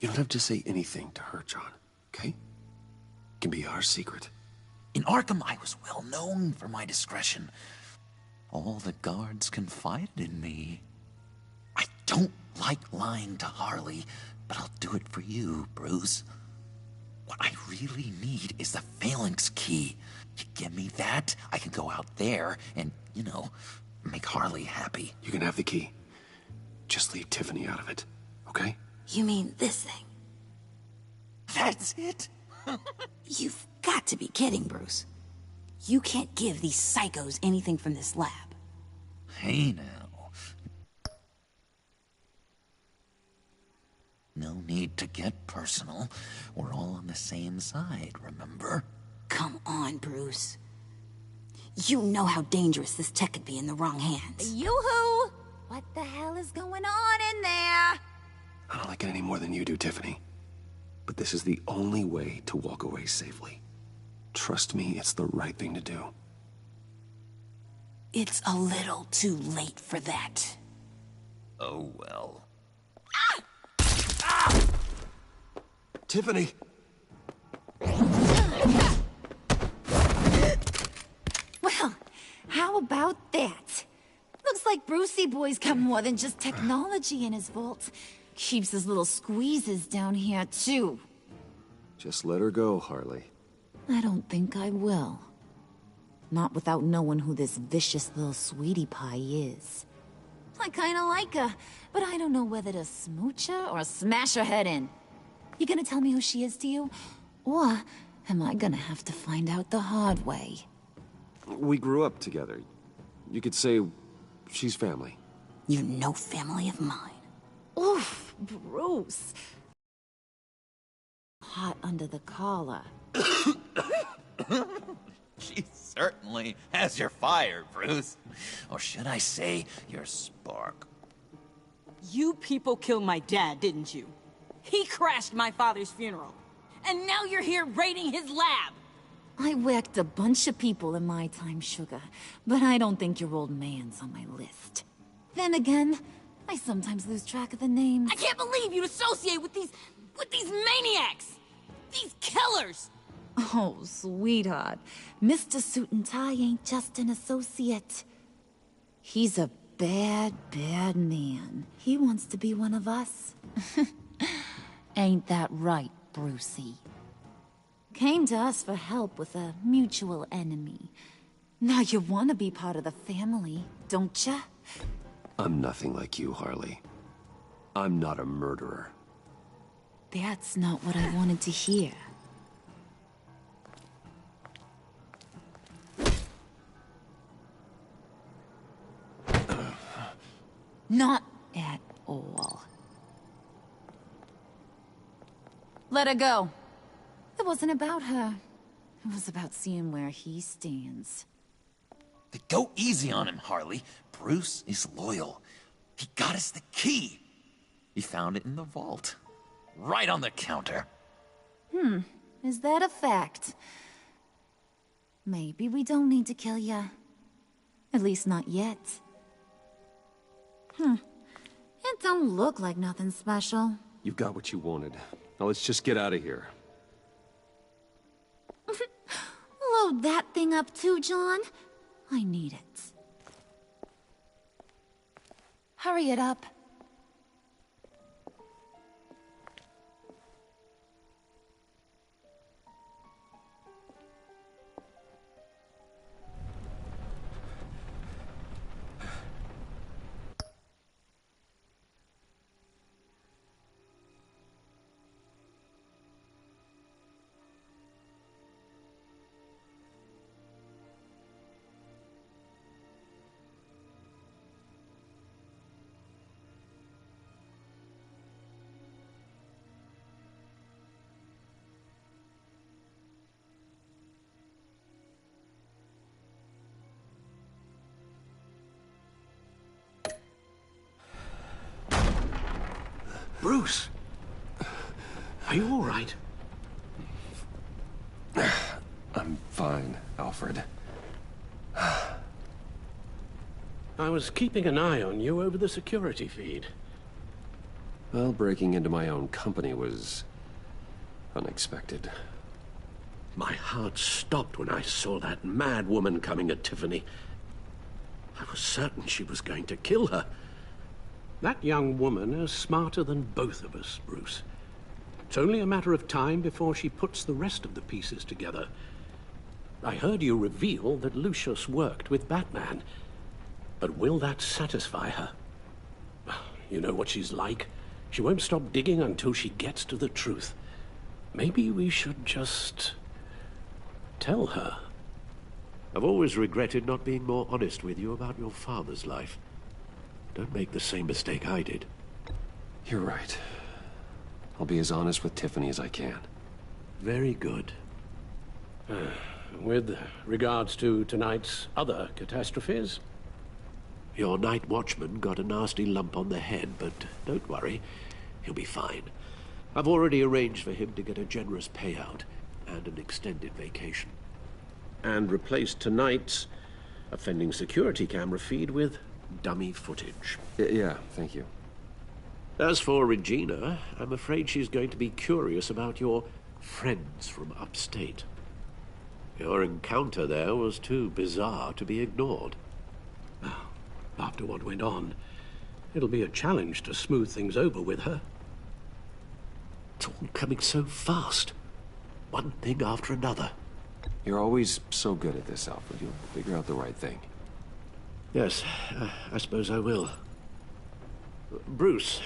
You don't have to say anything to her, John, okay? It can be our secret. In Arkham, I was well known for my discretion. All the guards confided in me. I don't like lying to Harley, but I'll do it for you, Bruce. What I really need is the Phalanx key. You give me that, I can go out there and, you know, make Harley happy. You can have the key. Just leave Tiffany out of it, okay? You mean this thing? That's it? You've got to be kidding, Bruce. You can't give these psychos anything from this lab. Hey now. No need to get personal. We're all on the same side, remember? Come on, Bruce. You know how dangerous this tech could be in the wrong hands. Yoo-hoo! What the hell is going on in there? I don't like it any more than you do, Tiffany. But this is the only way to walk away safely. Trust me, it's the right thing to do. It's a little too late for that. Oh, well. Tiffany! Well, how about that? Looks like Brucey Boy's got more than just technology in his vault. Keeps his little squeezes down here, too. Just let her go, Harley. I don't think I will. Not without knowing who this vicious little sweetie pie is. I kinda like her, but I don't know whether to smooch her or smash her head in. You gonna tell me who she is to you? Or am I gonna have to find out the hard way? We grew up together. You could say she's family. You're no family of mine. Oof, Bruce. Hot under the collar. She certainly has your fire, Bruce. Or should I say, your spark. You people killed my dad, didn't you? He crashed my father's funeral. And now you're here raiding his lab. I whacked a bunch of people in my time, Sugar, but I don't think your old man's on my list. Then again, I sometimes lose track of the names. I can't believe you'd associate with these maniacs! These killers! Oh, sweetheart. Mr. Suit and Tie ain't just an associate. He's a bad, bad man. He wants to be one of us. Ain't that right, Brucey? Came to us for help with a mutual enemy. Now you want to be part of the family, don't ya? I'm nothing like you, Harley. I'm not a murderer. That's not what I wanted to hear. Not at all. Let her go. It wasn't about her. It was about seeing where he stands. Go easy on him, Harley. Bruce is loyal. He got us the key. He found it in the vault. Right on the counter. Is that a fact? Maybe we don't need to kill ya. At least not yet. It don't look like nothing special. You got what you wanted. Now let's just get out of here. Load that thing up too, John. I need it. Hurry it up. Bruce! Are you all right? I'm fine, Alfred. I was keeping an eye on you over the security feed. Well, breaking into my own company was unexpected. My heart stopped when I saw that mad woman coming at Tiffany. I was certain she was going to kill her. That young woman is smarter than both of us, Bruce. It's only a matter of time before she puts the rest of the pieces together. I heard you reveal that Lucius worked with Batman. But will that satisfy her? You know what she's like. She won't stop digging until she gets to the truth. Maybe we should just tell her. I've always regretted not being more honest with you about your father's life. Don't make the same mistake I did. You're right. I'll be as honest with Tiffany as I can. Very good. With regards to tonight's other catastrophes? Your night watchman got a nasty lump on the head, but don't worry. He'll be fine. I've already arranged for him to get a generous payout and an extended vacation. And replaced tonight's offending security camera feed with dummy footage. Yeah, thank you. As for Regina, I'm afraid she's going to be curious about your friends from upstate. Your encounter there was too bizarre to be ignored. After what went on, it'll be a challenge to smooth things over with her. It's all coming so fast. One thing after another. You're always so good at this, Alfred. You'll figure out the right thing. Yes, I suppose I will. Bruce.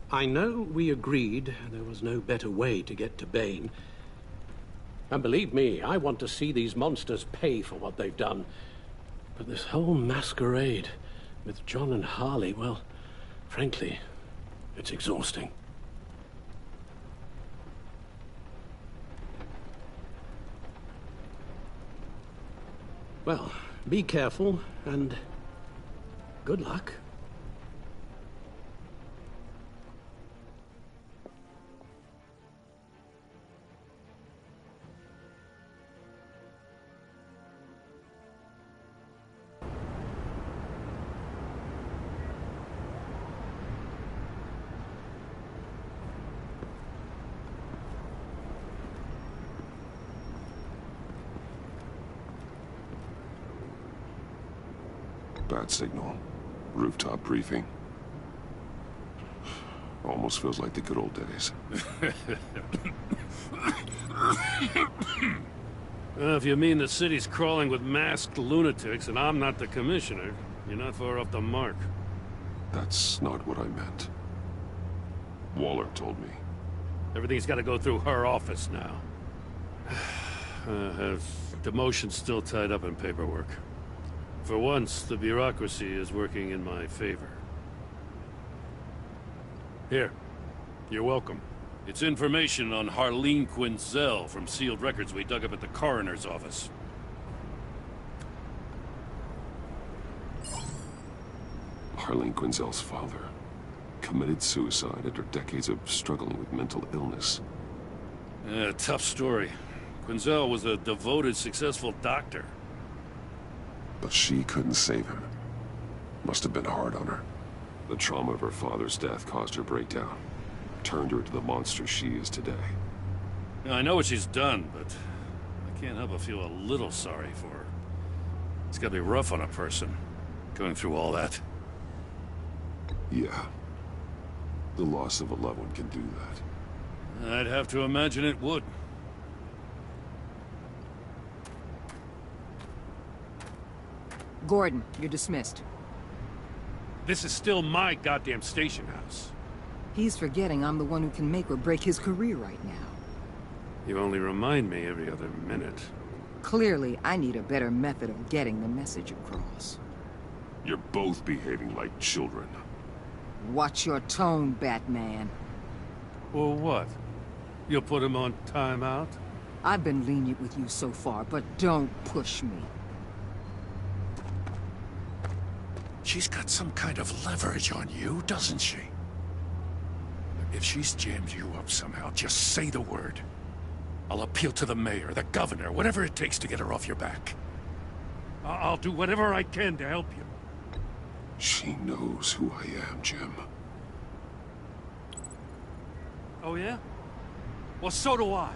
I know we agreed there was no better way to get to Bane. And believe me, I want to see these monsters pay for what they've done. But this whole masquerade with John and Harley, well, frankly, it's exhausting. Well, be careful, and good luck. Bat signal. Rooftop briefing. Almost feels like the good old days. Well, if you mean the city's crawling with masked lunatics and I'm not the commissioner, you're not far off the mark. That's not what I meant. Waller told me. Everything's got to go through her office now. Her demotion's still tied up in paperwork. For once, the bureaucracy is working in my favor. Here. You're welcome. It's information on Harleen Quinzel from sealed records we dug up at the coroner's office. Harleen Quinzel's father committed suicide after decades of struggling with mental illness. Tough story. Quinzel was a devoted, successful doctor. But she couldn't save him. Must have been hard on her. The trauma of her father's death caused her breakdown. Turned her into the monster she is today. Now, I know what she's done, but I can't help but feel a little sorry for her. It's gotta be rough on a person, going through all that. Yeah. The loss of a loved one can do that. I'd have to imagine it would. Gordon, you're dismissed. This is still my goddamn station house. He's forgetting I'm the one who can make or break his career right now. You only remind me every other minute. Clearly, I need a better method of getting the message across. You're both behaving like children. Watch your tone, Batman. Well, what? You'll put him on timeout? I've been lenient with you so far, but don't push me. She's got some kind of leverage on you, doesn't she? If she's jammed you up somehow, just say the word. I'll appeal to the mayor, the governor, whatever it takes to get her off your back. I'll do whatever I can to help you. She knows who I am, Jim. Oh, yeah? Well, so do I.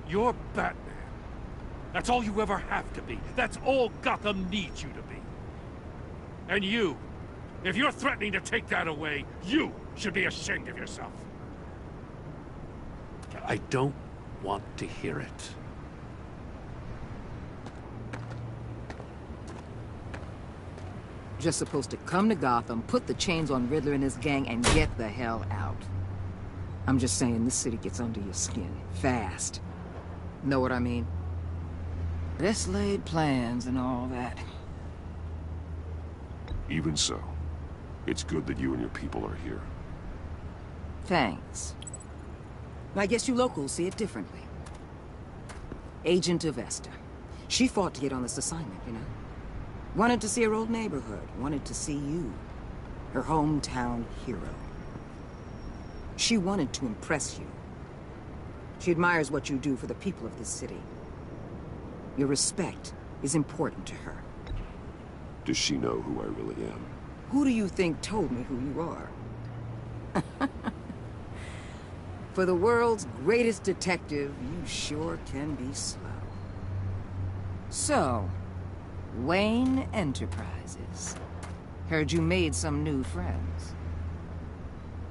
You're Batman. That's all you ever have to be. That's all Gotham needs you to be. And you, if you're threatening to take that away, you should be ashamed of yourself. I don't want to hear it. Just supposed to come to Gotham, put the chains on Riddler and his gang, and get the hell out. I'm just saying, this city gets under your skin. Fast. Know what I mean? Best laid plans and all that. Even so, it's good that you and your people are here. Thanks. I guess you locals see it differently. Agent Avesta. She fought to get on this assignment, you know? Wanted to see her old neighborhood. Wanted to see you. Her hometown hero. She wanted to impress you. She admires what you do for the people of this city. Your respect is important to her. Does she know who I really am? Who do you think told me who you are? For the world's greatest detective, you sure can be slow. So, Wayne Enterprises. Heard you made some new friends.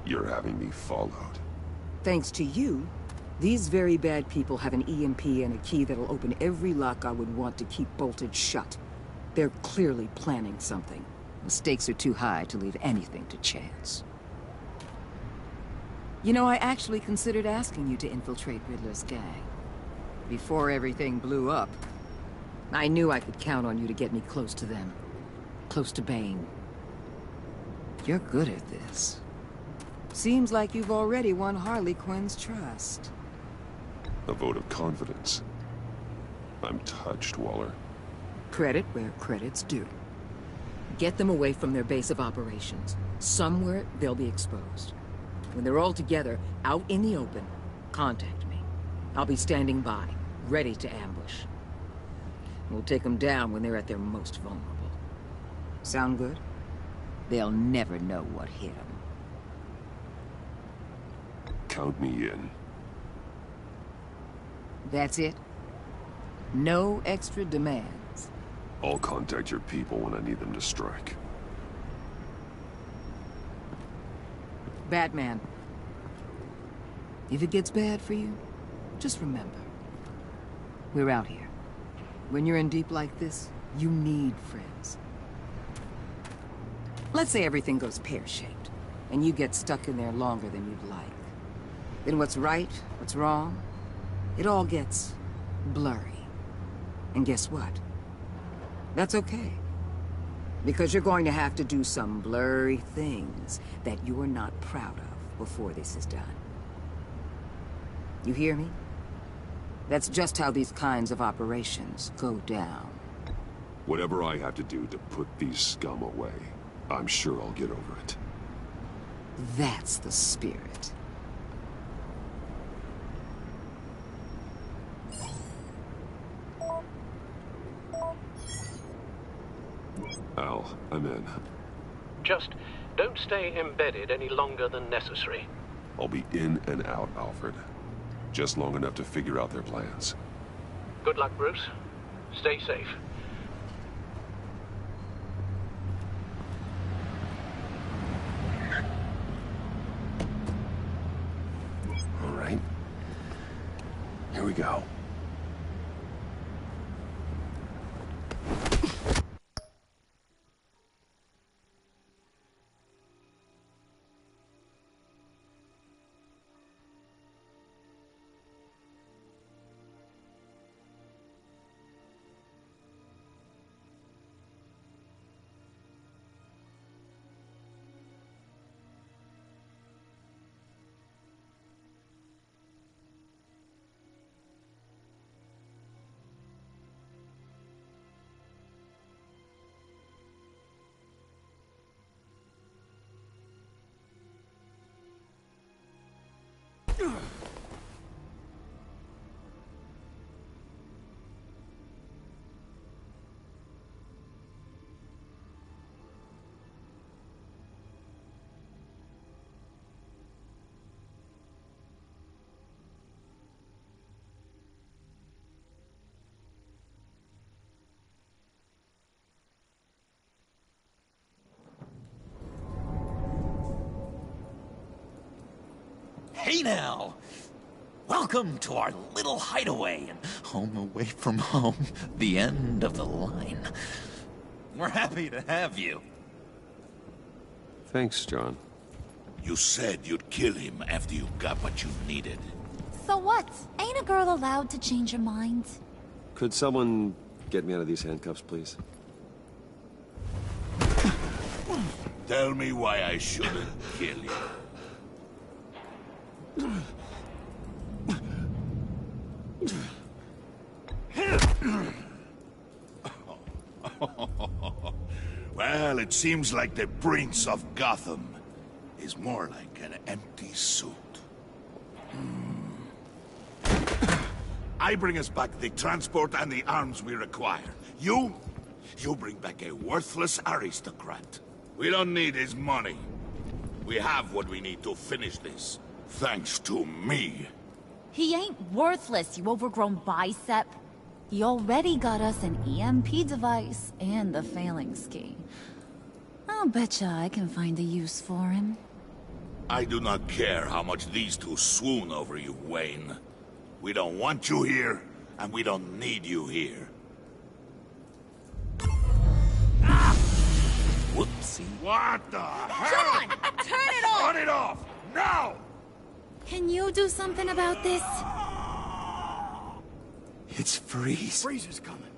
You're having me followed. Thanks to you, these very bad people have an EMP and a key that'll open every lock I would want to keep bolted shut. They're clearly planning something. The stakes are too high to leave anything to chance. You know, I actually considered asking you to infiltrate Riddler's gang. Before everything blew up, I knew I could count on you to get me close to them. Close to Bane. You're good at this. Seems like you've already won Harley Quinn's trust. A vote of confidence. I'm touched, Waller. Credit where credit's due. Get them away from their base of operations. Somewhere they'll be exposed. When they're all together, out in the open, contact me. I'll be standing by, ready to ambush. We'll take them down when they're at their most vulnerable. Sound good? They'll never know what hit them. Count me in. That's it? No extra demands? I'll contact your people when I need them to strike. Batman. If it gets bad for you, just remember. We're out here. When you're in deep like this, you need friends. Let's say everything goes pear-shaped, and you get stuck in there longer than you'd like. Then what's right, what's wrong, it all gets blurry. And guess what? That's okay. Because you're going to have to do some blurry things that you're not proud of before this is done. You hear me? That's just how these kinds of operations go down. Whatever I have to do to put these scum away, I'm sure I'll get over it. That's the spirit. Al, I'm in. Just don't stay embedded any longer than necessary. I'll be in and out, Alfred. Just long enough to figure out their plans. Good luck, Bruce. Stay safe. All right. Here we go. Hey now! Welcome to our little hideaway and home away from home, the end of the line. We're happy to have you. Thanks, John. You said you'd kill him after you got what you needed. So what? Ain't a girl allowed to change her mind? Could someone get me out of these handcuffs, please? Tell me why I shouldn't kill you. Well, it seems like the Prince of Gotham is more like an empty suit. I bring us back the transport and the arms we require. You bring back a worthless aristocrat. We don't need his money. We have what we need to finish this. Thanks to me. He ain't worthless, you overgrown bicep. He already got us an EMP device and the Phalanx key. I'll betcha I can find a use for him. I do not care how much these two swoon over you, Wayne. We don't want you here, and we don't need you here. Whoopsie. What the hell? John! Turn it off! Turn it off! Now! Can you do something about this? It's Freeze. Freeze is coming.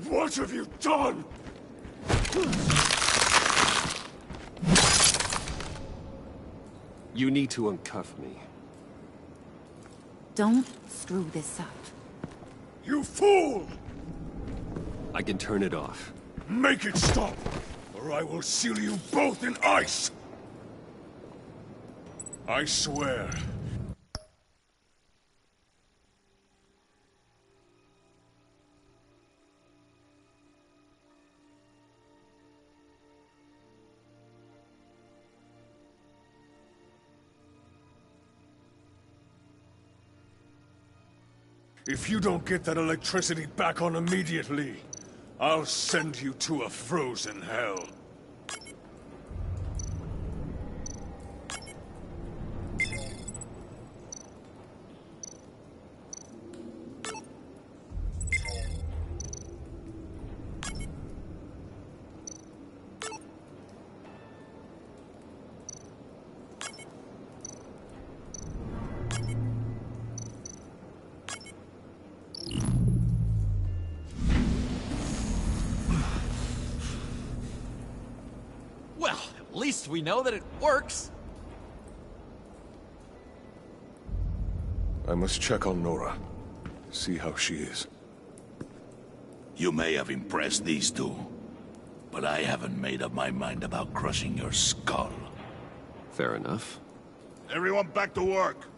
What have you done? You need to uncuff me. Don't screw this up. You fool! I can turn it off. Make it stop, or I will seal you both in ice! I swear. If you don't get that electricity back on immediately, I'll send you to a frozen hell. Well, at least we know that it works. I must check on Nora. See how she is. You may have impressed these two, but I haven't made up my mind about crushing your skull. Fair enough. Everyone back to work.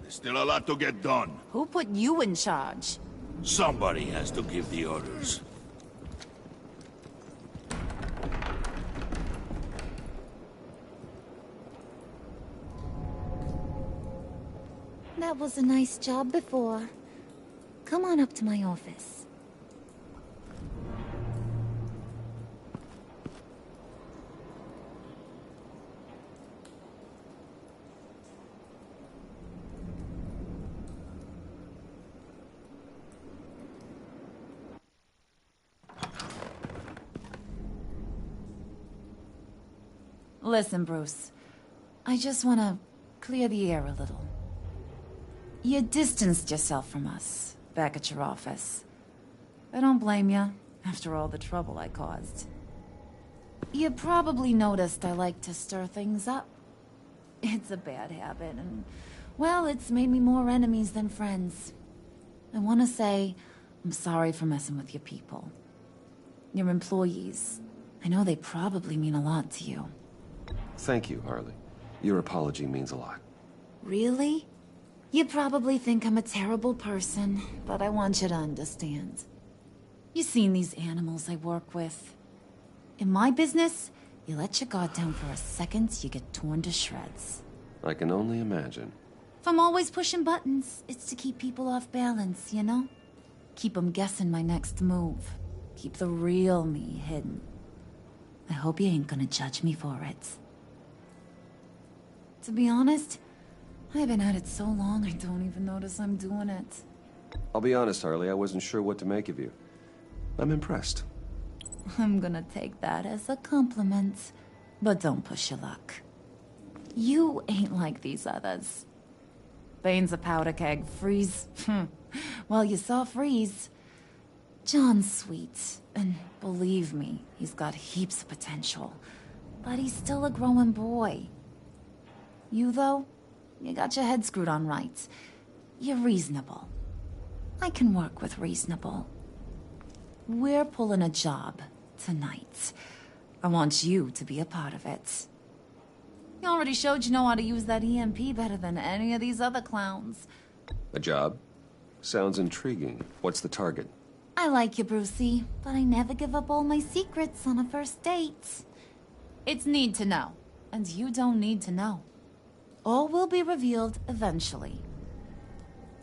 There's still a lot to get done. Who put you in charge? Somebody has to give the orders. That was a nice job before. Come on up to my office. Listen, Bruce. I just want to clear the air a little. You distanced yourself from us, back at your office. I don't blame you, after all the trouble I caused. You probably noticed I like to stir things up. It's a bad habit, and, well, it's made me more enemies than friends. I want to say I'm sorry for messing with your people. Your employees. I know they probably mean a lot to you. Thank you, Harley. Your apology means a lot. Really? You probably think I'm a terrible person, but I want you to understand. You've seen these animals I work with. In my business, you let your guard down for a second, you get torn to shreds. I can only imagine. If I'm always pushing buttons, it's to keep people off balance, you know? Keep them guessing my next move. Keep the real me hidden. I hope you ain't gonna judge me for it. To be honest, I've been at it so long I don't even notice I'm doing it. I'll be honest, Harley, I wasn't sure what to make of you. I'm impressed. I'm gonna take that as a compliment, but don't push your luck. You ain't like these others. Bane's a powder keg, Freeze. Well, you saw Freeze. John's sweet, and believe me, he's got heaps of potential. But he's still a growing boy. You, though, you got your head screwed on right. You're reasonable. I can work with reasonable. We're pulling a job tonight. I want you to be a part of it. You already showed you know how to use that EMP better than any of these other clowns. A job? Sounds intriguing. What's the target? I like you, Brucey, but I never give up all my secrets on a first date. It's need to know, and you don't need to know. All will be revealed eventually.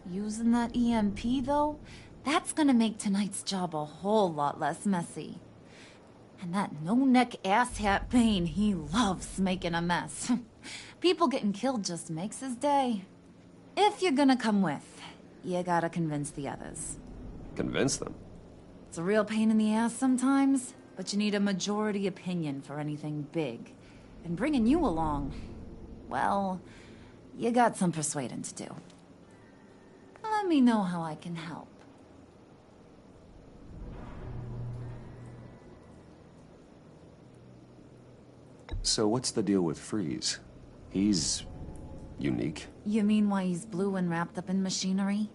Using that EMP, though, that's gonna make tonight's job a whole lot less messy. And that no-neck asshat Bane, he loves making a mess. People getting killed just makes his day. If you're gonna come with, you gotta convince the others. Convince them? It's a real pain in the ass sometimes, but you need a majority opinion for anything big. And bringing you along, well, you got some persuading to do. Let me know how I can help. So what's the deal with Freeze? He's unique. You mean why he's blue and wrapped up in machinery?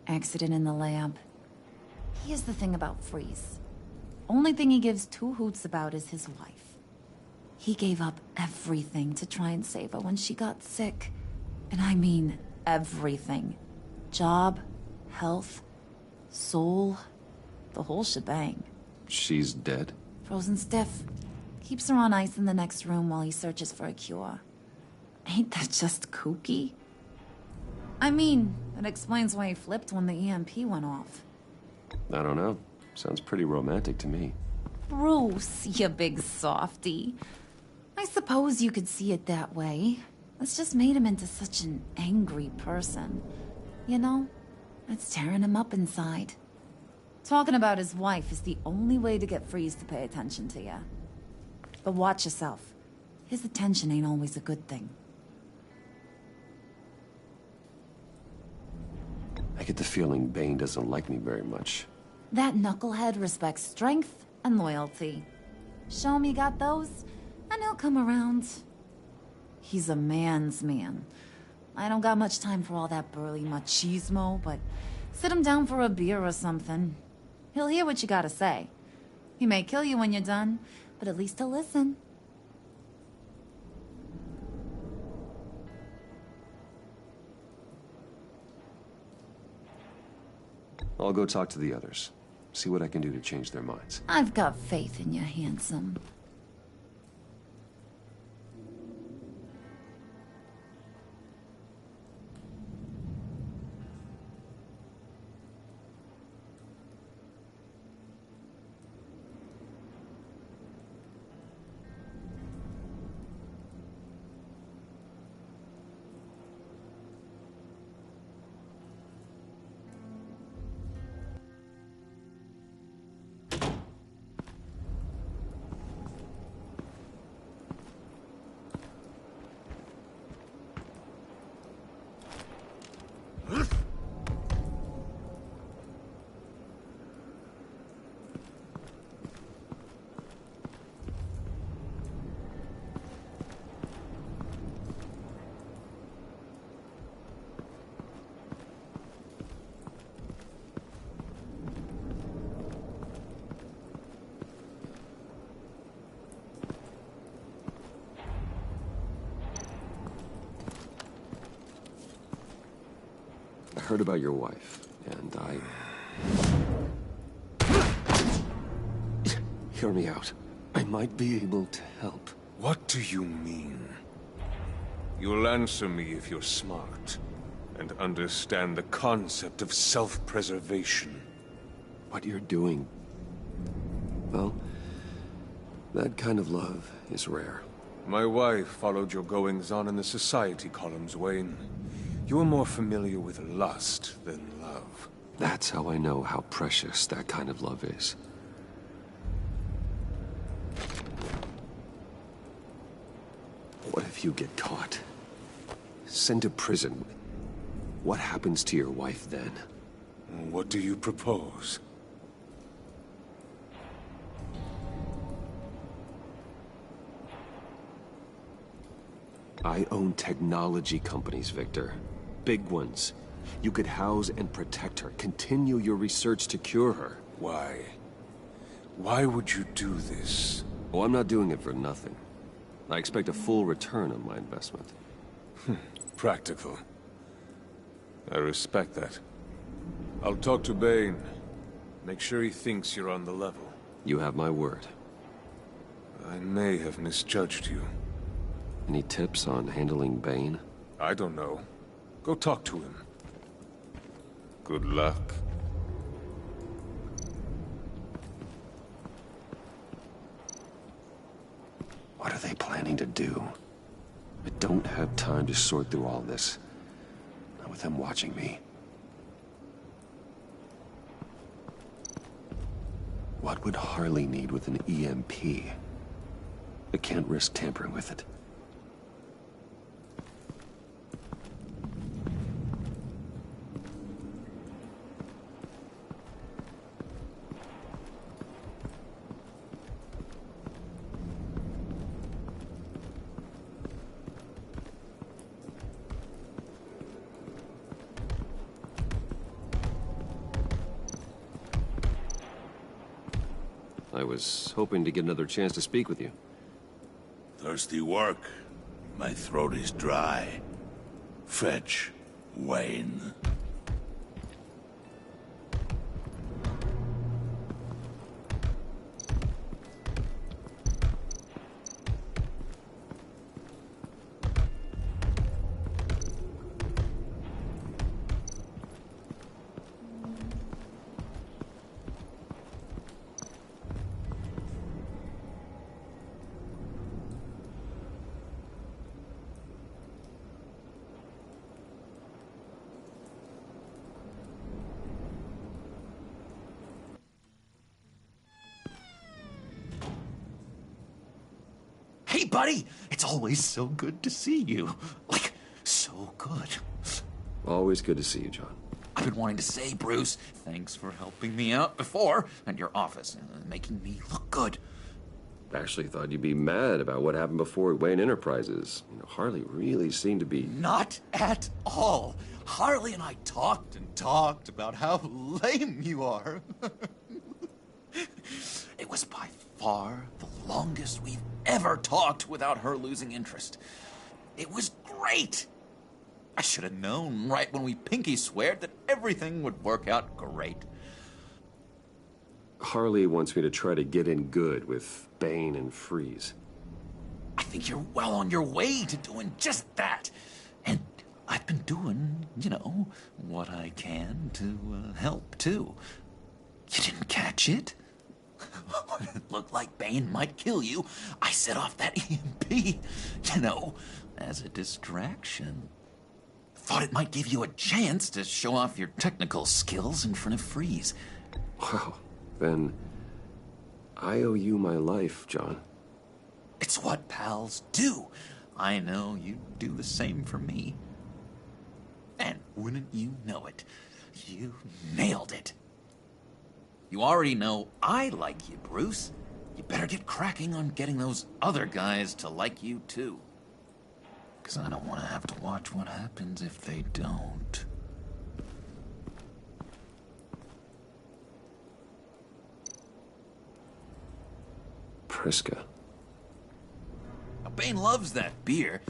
Accident in the lab. Here's the thing about Freeze. Only thing he gives two hoots about is his wife. He gave up everything to try and save her when she got sick. And I mean everything. Job, health, soul, the whole shebang. She's dead? Frozen stiff. Keeps her on ice in the next room while he searches for a cure. Ain't that just kooky? I mean, it explains why he flipped when the EMP went off. I don't know. Sounds pretty romantic to me. Bruce, you big softy. I suppose you could see it that way. It's just made him into such an angry person. You know, it's tearing him up inside. Talking about his wife is the only way to get Freeze to pay attention to you. But watch yourself. His attention ain't always a good thing. I get the feeling Bane doesn't like me very much. That knucklehead respects strength and loyalty. Show him you got those, and he'll come around. He's a man's man. I don't got much time for all that burly machismo, but sit him down for a beer or something. He'll hear what you gotta say. He may kill you when you're done, but at least he'll listen. I'll go talk to the others. See what I can do to change their minds. I've got faith in you, handsome. I heard about your wife, and Hear me out. I might be able to help. What do you mean? You'll answer me if you're smart, and understand the concept of self-preservation. What you're doing... well, that kind of love is rare. My wife followed your goings-on in the society columns, Wayne. You're more familiar with lust than love. That's how I know how precious that kind of love is. What if you get caught? Sent to prison? What happens to your wife then? What do you propose? I own technology companies, Victor. Big ones. You could house and protect her, continue your research to cure her. Why? Why would you do this? Oh, I'm not doing it for nothing. I expect a full return on my investment. Practical. I respect that. I'll talk to Bane. Make sure he thinks you're on the level. You have my word. I may have misjudged you. Any tips on handling Bane? I don't know. Go talk to him. Good luck. What are they planning to do? I don't have time to sort through all this. Not with them watching me. What would Harley need with an EMP? I can't risk tampering with it. I was hoping to get another chance to speak with you. Thirsty work? My throat is dry. Fetch, Wayne. buddy. It's always so good to see you. Like, so good. Always good to see you, John. I've been wanting to say, Bruce, thanks for helping me out before at your office, making me look good. Actually thought you'd be mad about what happened before at Wayne Enterprises. You know, Harley really seemed to be... Not at all. Harley and I talked and talked about how lame you are. It was by far the longest we've ever talked without her losing interest. It was great. I should have known right when we pinky sweared that everything would work out great. Harley wants me to try to get in good with Bane and Freeze. I think you're well on your way to doing just that. And I've been doing, you know, what I can to help, too. You didn't catch it? When it looked like Bane might kill you, I set off that EMP, you know, as a distraction. Thought it might give you a chance to show off your technical skills in front of Freeze. Wow, then I owe you my life, John. It's what pals do. I know you'd do the same for me. And wouldn't you know it, you nailed it. You already know I like you, Bruce. You better get cracking on getting those other guys to like you, too. Because I don't want to have to watch what happens if they don't. Priska. Now, Bane loves that beer.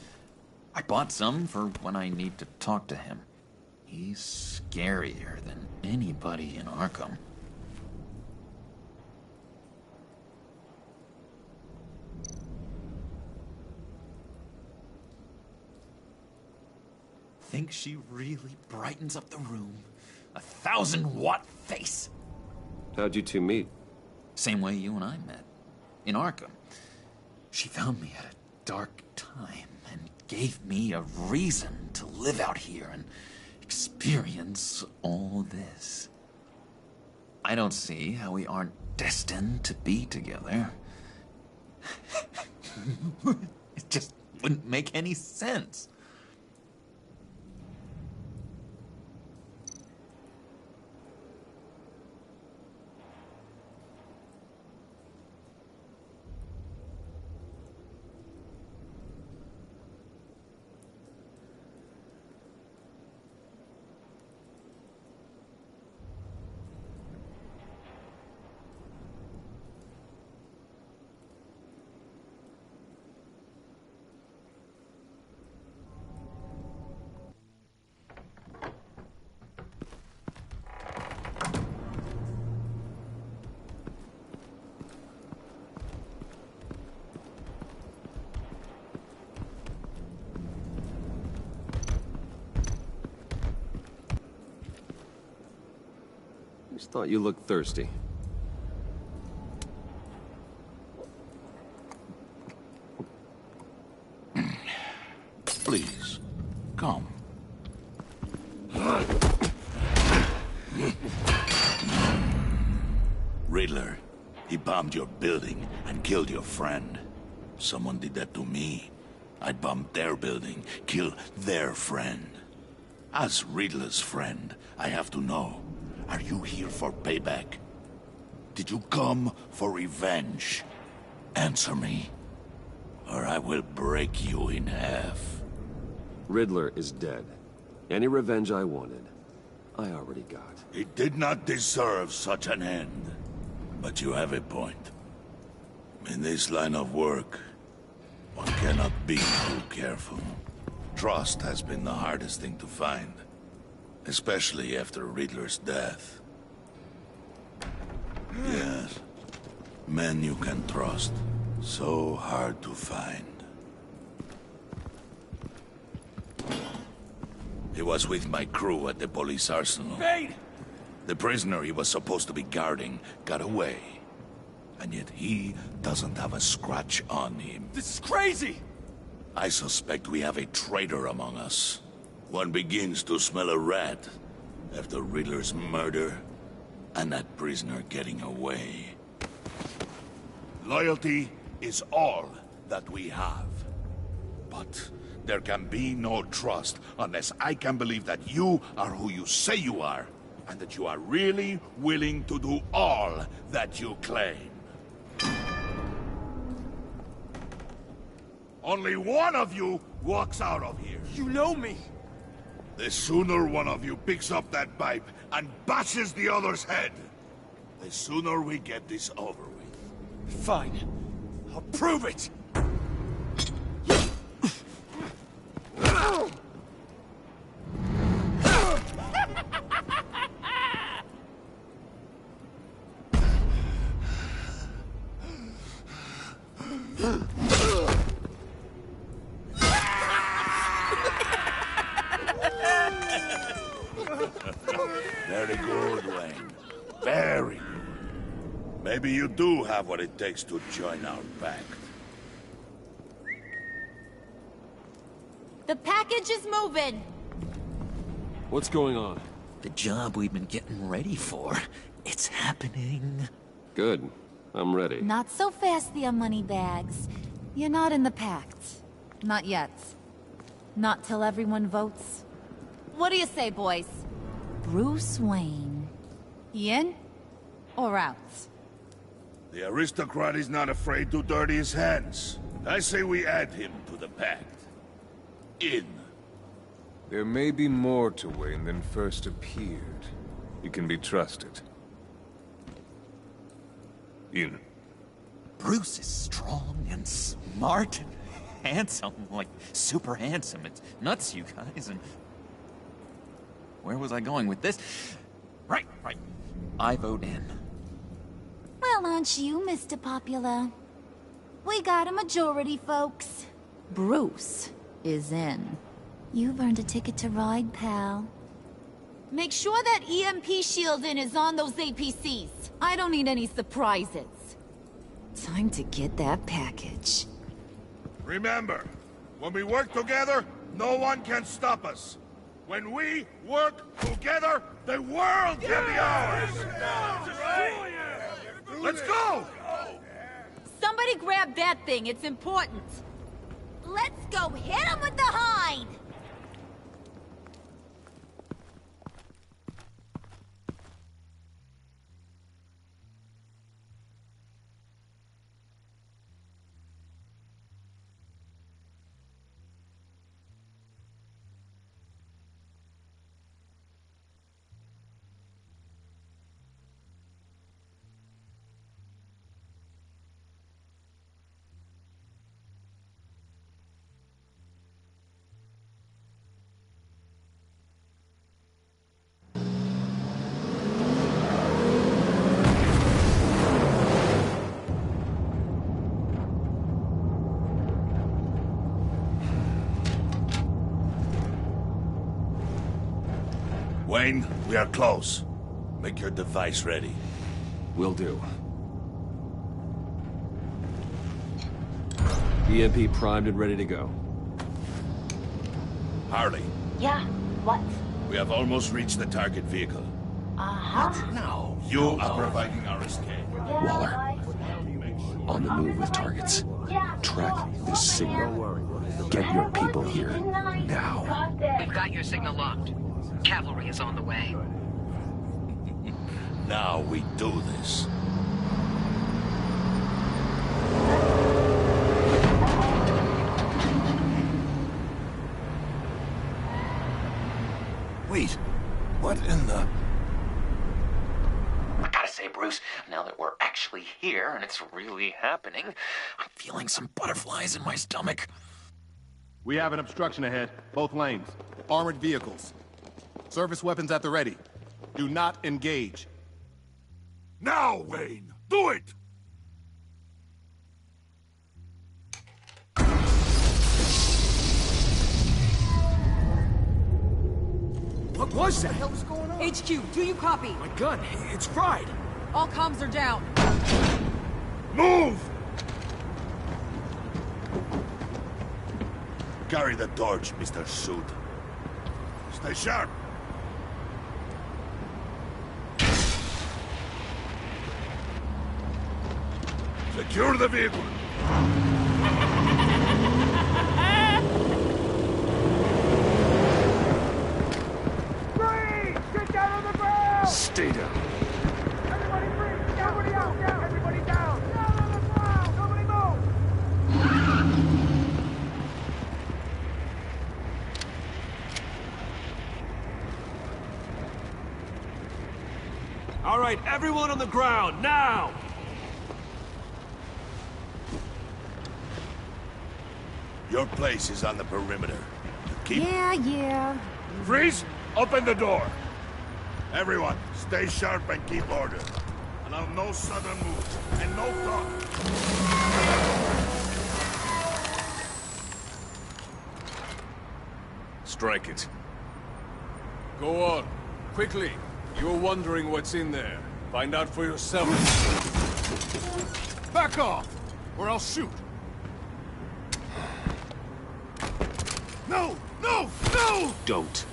I bought some for when I need to talk to him. He's scarier than anybody in Arkham. Think she really brightens up the room. 1,000-watt face. How'd you two meet? Same way you and I met. In Arkham. She found me at a dark time and gave me a reason to live out here and experience all this. I don't see how we aren't destined to be together. It just wouldn't make any sense. Just thought you looked thirsty. Please, come. Riddler, he bombed your building and killed your friend. Someone did that to me. I'd bomb their building, kill their friend. As Riddler's friend, I have to know. Are you here for payback? Did you come for revenge? Answer me, or I will break you in half. Riddler is dead. Any revenge I wanted, I already got. He did not deserve such an end. But you have a point. In this line of work, one cannot be too careful. Trust has been the hardest thing to find. Especially after Riddler's death. Yes. Men you can trust. So hard to find. He was with my crew at the police arsenal. Bane! The prisoner he was supposed to be guarding got away. And yet he doesn't have a scratch on him. This is crazy! I suspect we have a traitor among us. One begins to smell a rat after Riddler's murder and that prisoner getting away. Loyalty is all that we have. But there can be no trust unless I can believe that you are who you say you are, and that you are really willing to do all that you claim. Only one of you walks out of here. You know me. The sooner one of you picks up that pipe and bashes the other's head, the sooner we get this over with. Fine. I'll prove it! Very good, Wayne. Very good. Maybe you do have what it takes to join our pact. The package is moving. What's going on? The job we've been getting ready for. It's happening. Good. I'm ready. Not so fast, the Moneybags. You're not in the pact. Not yet. Not till everyone votes. What do you say, boys? Bruce Wayne. In or out? The aristocrat is not afraid to dirty his hands. I say we add him to the pact. In. There may be more to Wayne than first appeared. You can be trusted. In. Bruce is strong and smart and handsome, like super handsome. It's nuts, you guys, and... Where was I going with this? Right. I vote in. Well, aren't you, Mr. Popular? We got a majority, folks. Bruce is in. You've earned a ticket to ride, pal. Make sure that EMP shielding is on those APCs. I don't need any surprises. Time to get that package. Remember, when we work together, no one can stop us. When we work together, the world can be ours! Let's go! Somebody grab that thing, it's important. Let's go hit him with the hind! Wayne, we are close. Make your device ready. Will do. EMP primed and ready to go. Harley. Yeah, what? We have almost reached the target vehicle. Uh-huh. No. You are providing our escape. Waller. On the move with targets. Track this signal. Get your people here. Now. We've got your signal locked. Cavalry is on the way. Now we do this. Wait, what in the... I gotta say, Bruce, now that we're actually here and it's really happening, I'm feeling some butterflies in my stomach. We have an obstruction ahead, both lanes. Armored vehicles. Service weapons at the ready. Do not engage. Now, Wayne! Do it! What was that? What the hell's going on? HQ, do you copy? My gun, it's fried. All comms are down. Move! Carry the torch, Mr. Suit. Stay sharp. Secure the vehicle. Stay down. Everybody freeze! Everybody out! Down! Everybody down! Down on the ground! Nobody move! All right, everyone on the ground, now! Your place is on the perimeter. Keep... Yeah. Freeze! Open the door! Everyone, stay sharp and keep order. Allow no sudden moves, and no talk. Strike it. Go on. Quickly. You're wondering what's in there. Find out for yourself. Back off, or I'll shoot. No! No! No! Don't.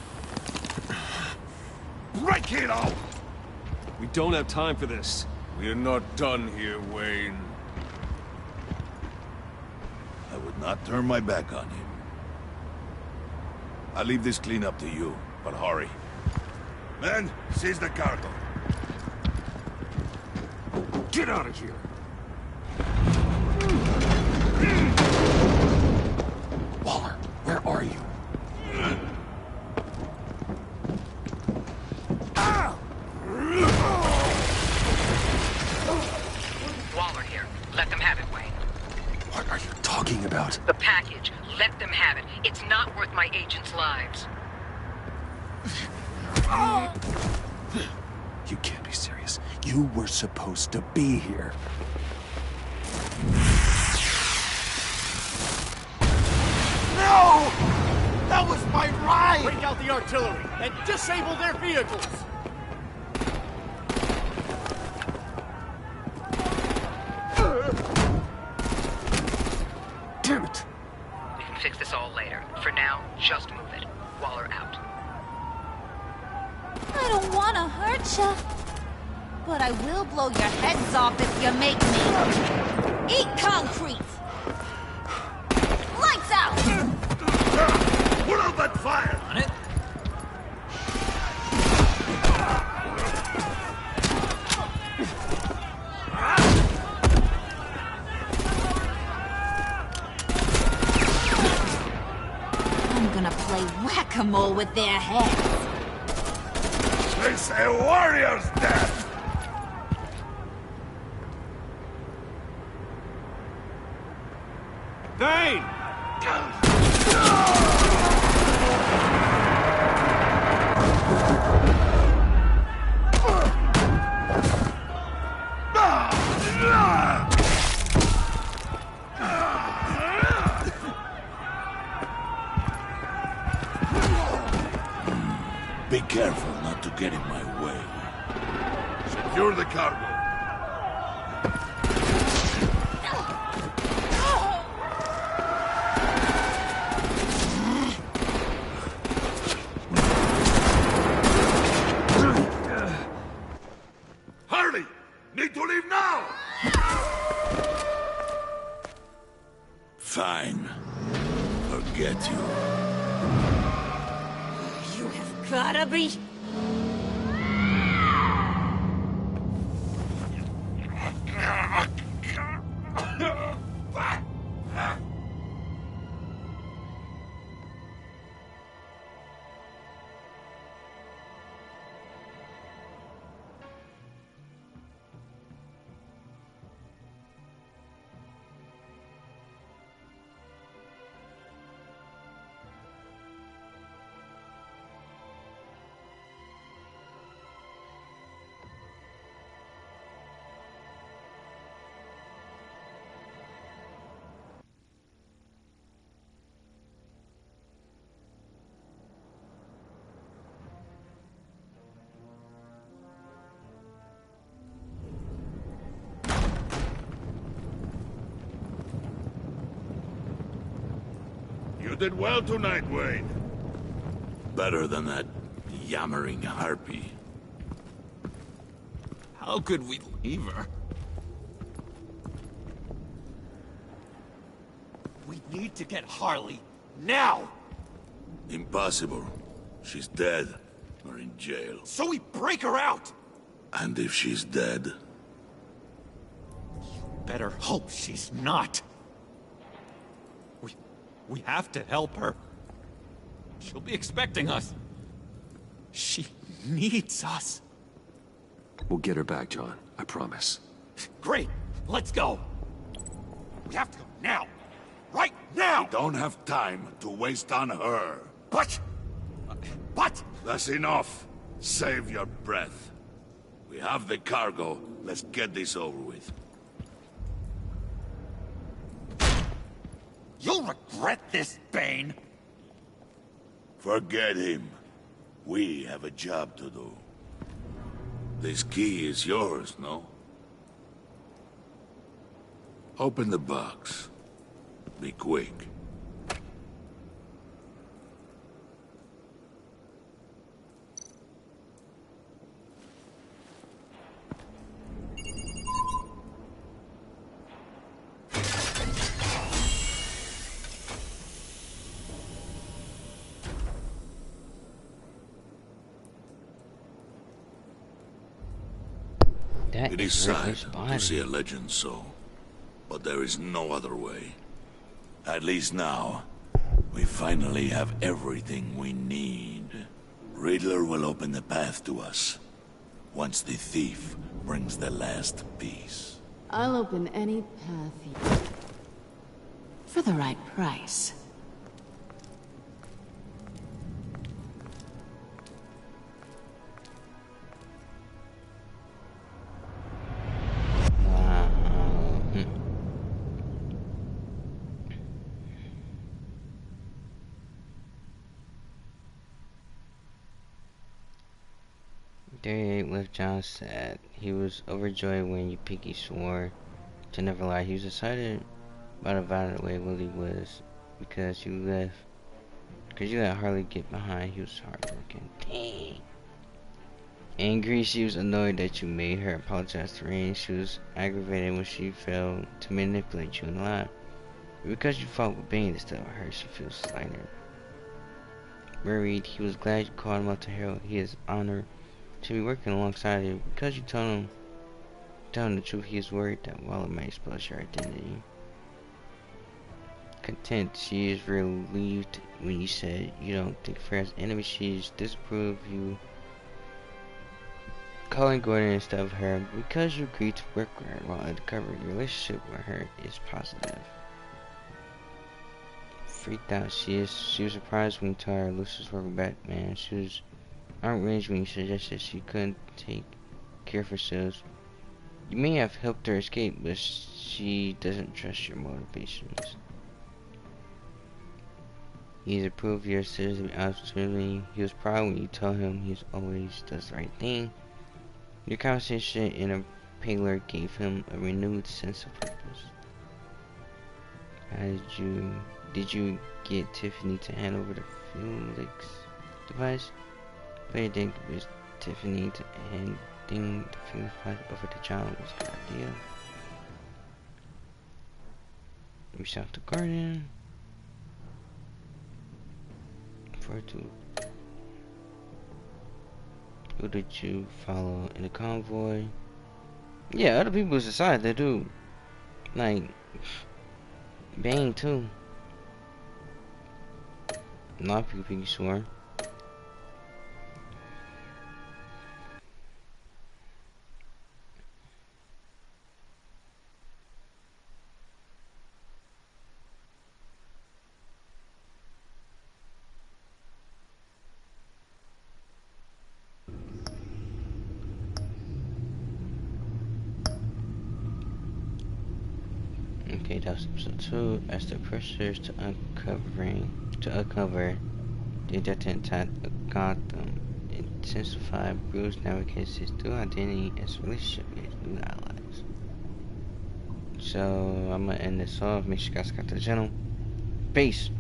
Break it out! We don't have time for this. We're not done here, Wayne. I would not turn my back on him. I'll leave this cleanup to you, but hurry. Men, seize the cargo. Get out of here! Waller, where are you? Waller here. Let them have it, Wayne. What are you talking about? The package. Let them have it. It's not worth my agents' lives. You can't be serious. You were supposed to be here. No! That was my ride! Break out the artillery and disable their vehicles! Damn it! We can fix this all later. For now, just move it. Waller out. I don't want to hurt you, but I will blow your heads off if you make me. Eat concrete! Lights out! Put out that fire! On it. I'm gonna play whack-a-mole with their heads. It's a warrior's death! Thane! Be careful not to get in my way. Secure the cargo. Hurry! Need to leave now! Fine. Forget you. You have gotta be... You did well tonight, Wayne. Better than that yammering harpy. How could we leave her? We need to get Harley, now! Impossible. She's dead. or in jail. So we break her out! And if she's dead? Better hope she's not. We have to help her. She'll be expecting us. She needs us. We'll get her back, John. I promise. Great. Let's go. We have to go now. Right now! We don't have time to waste on her. But... That's enough. Save your breath. We have the cargo. Let's get this over with. You'll regret this, Bane. Forget him. We have a job to do. This key is yours, no? Open the box. Be quick. It is sad to see a legend so, but there is no other way. At least now, we finally have everything we need. Riddler will open the path to us, once the thief brings the last piece. I'll open any path for the right price. Day 8 left John sad. He was overjoyed when Piggy swore to never lie. He was excited about the violent way Willie was because you let Harley get behind. He was heartbroken. Dang. Angry, she was annoyed that you made her apologize to Rain. She was aggravated when she failed to manipulate you and lie. Because you fought with Bane instead of her, she feels slighted. Worried, he was glad you called him up to herald his honor to be working alongside you. Because you told him the truth, he is worried that Waller might expose your identity. Content, she is relieved when you said you don't think Fair as enemy. She's disapproved of you calling Gordon instead of her because you agreed to work with her while undercover. Your relationship with her is positive. Freaked out, she was surprised when you told her Lucius worked with Batman. She was outraged when you suggested she couldn't take care of herself. You may have helped her escape, but she doesn't trust your motivations. He's approved your citizen absolutely. He was proud when you told him he always does the right thing. Your conversation in a parlor gave him a renewed sense of purpose. Did you get Tiffany to hand over the Felix device? Player didn't convince Tiffany to handing the Felix device over to John was a good idea. Reach out to Gordon. Who did you follow in the convoy? Yeah, other people decided to do. Like Bane too. A lot of people you swore. Okay, that's episode 2. As the pressures to uncover the detonate attack of Gotham intensify, Bruce navigates his dual identity and his relationship with his new allies. So I'm gonna end this off. Make sure you guys got the channel. Peace.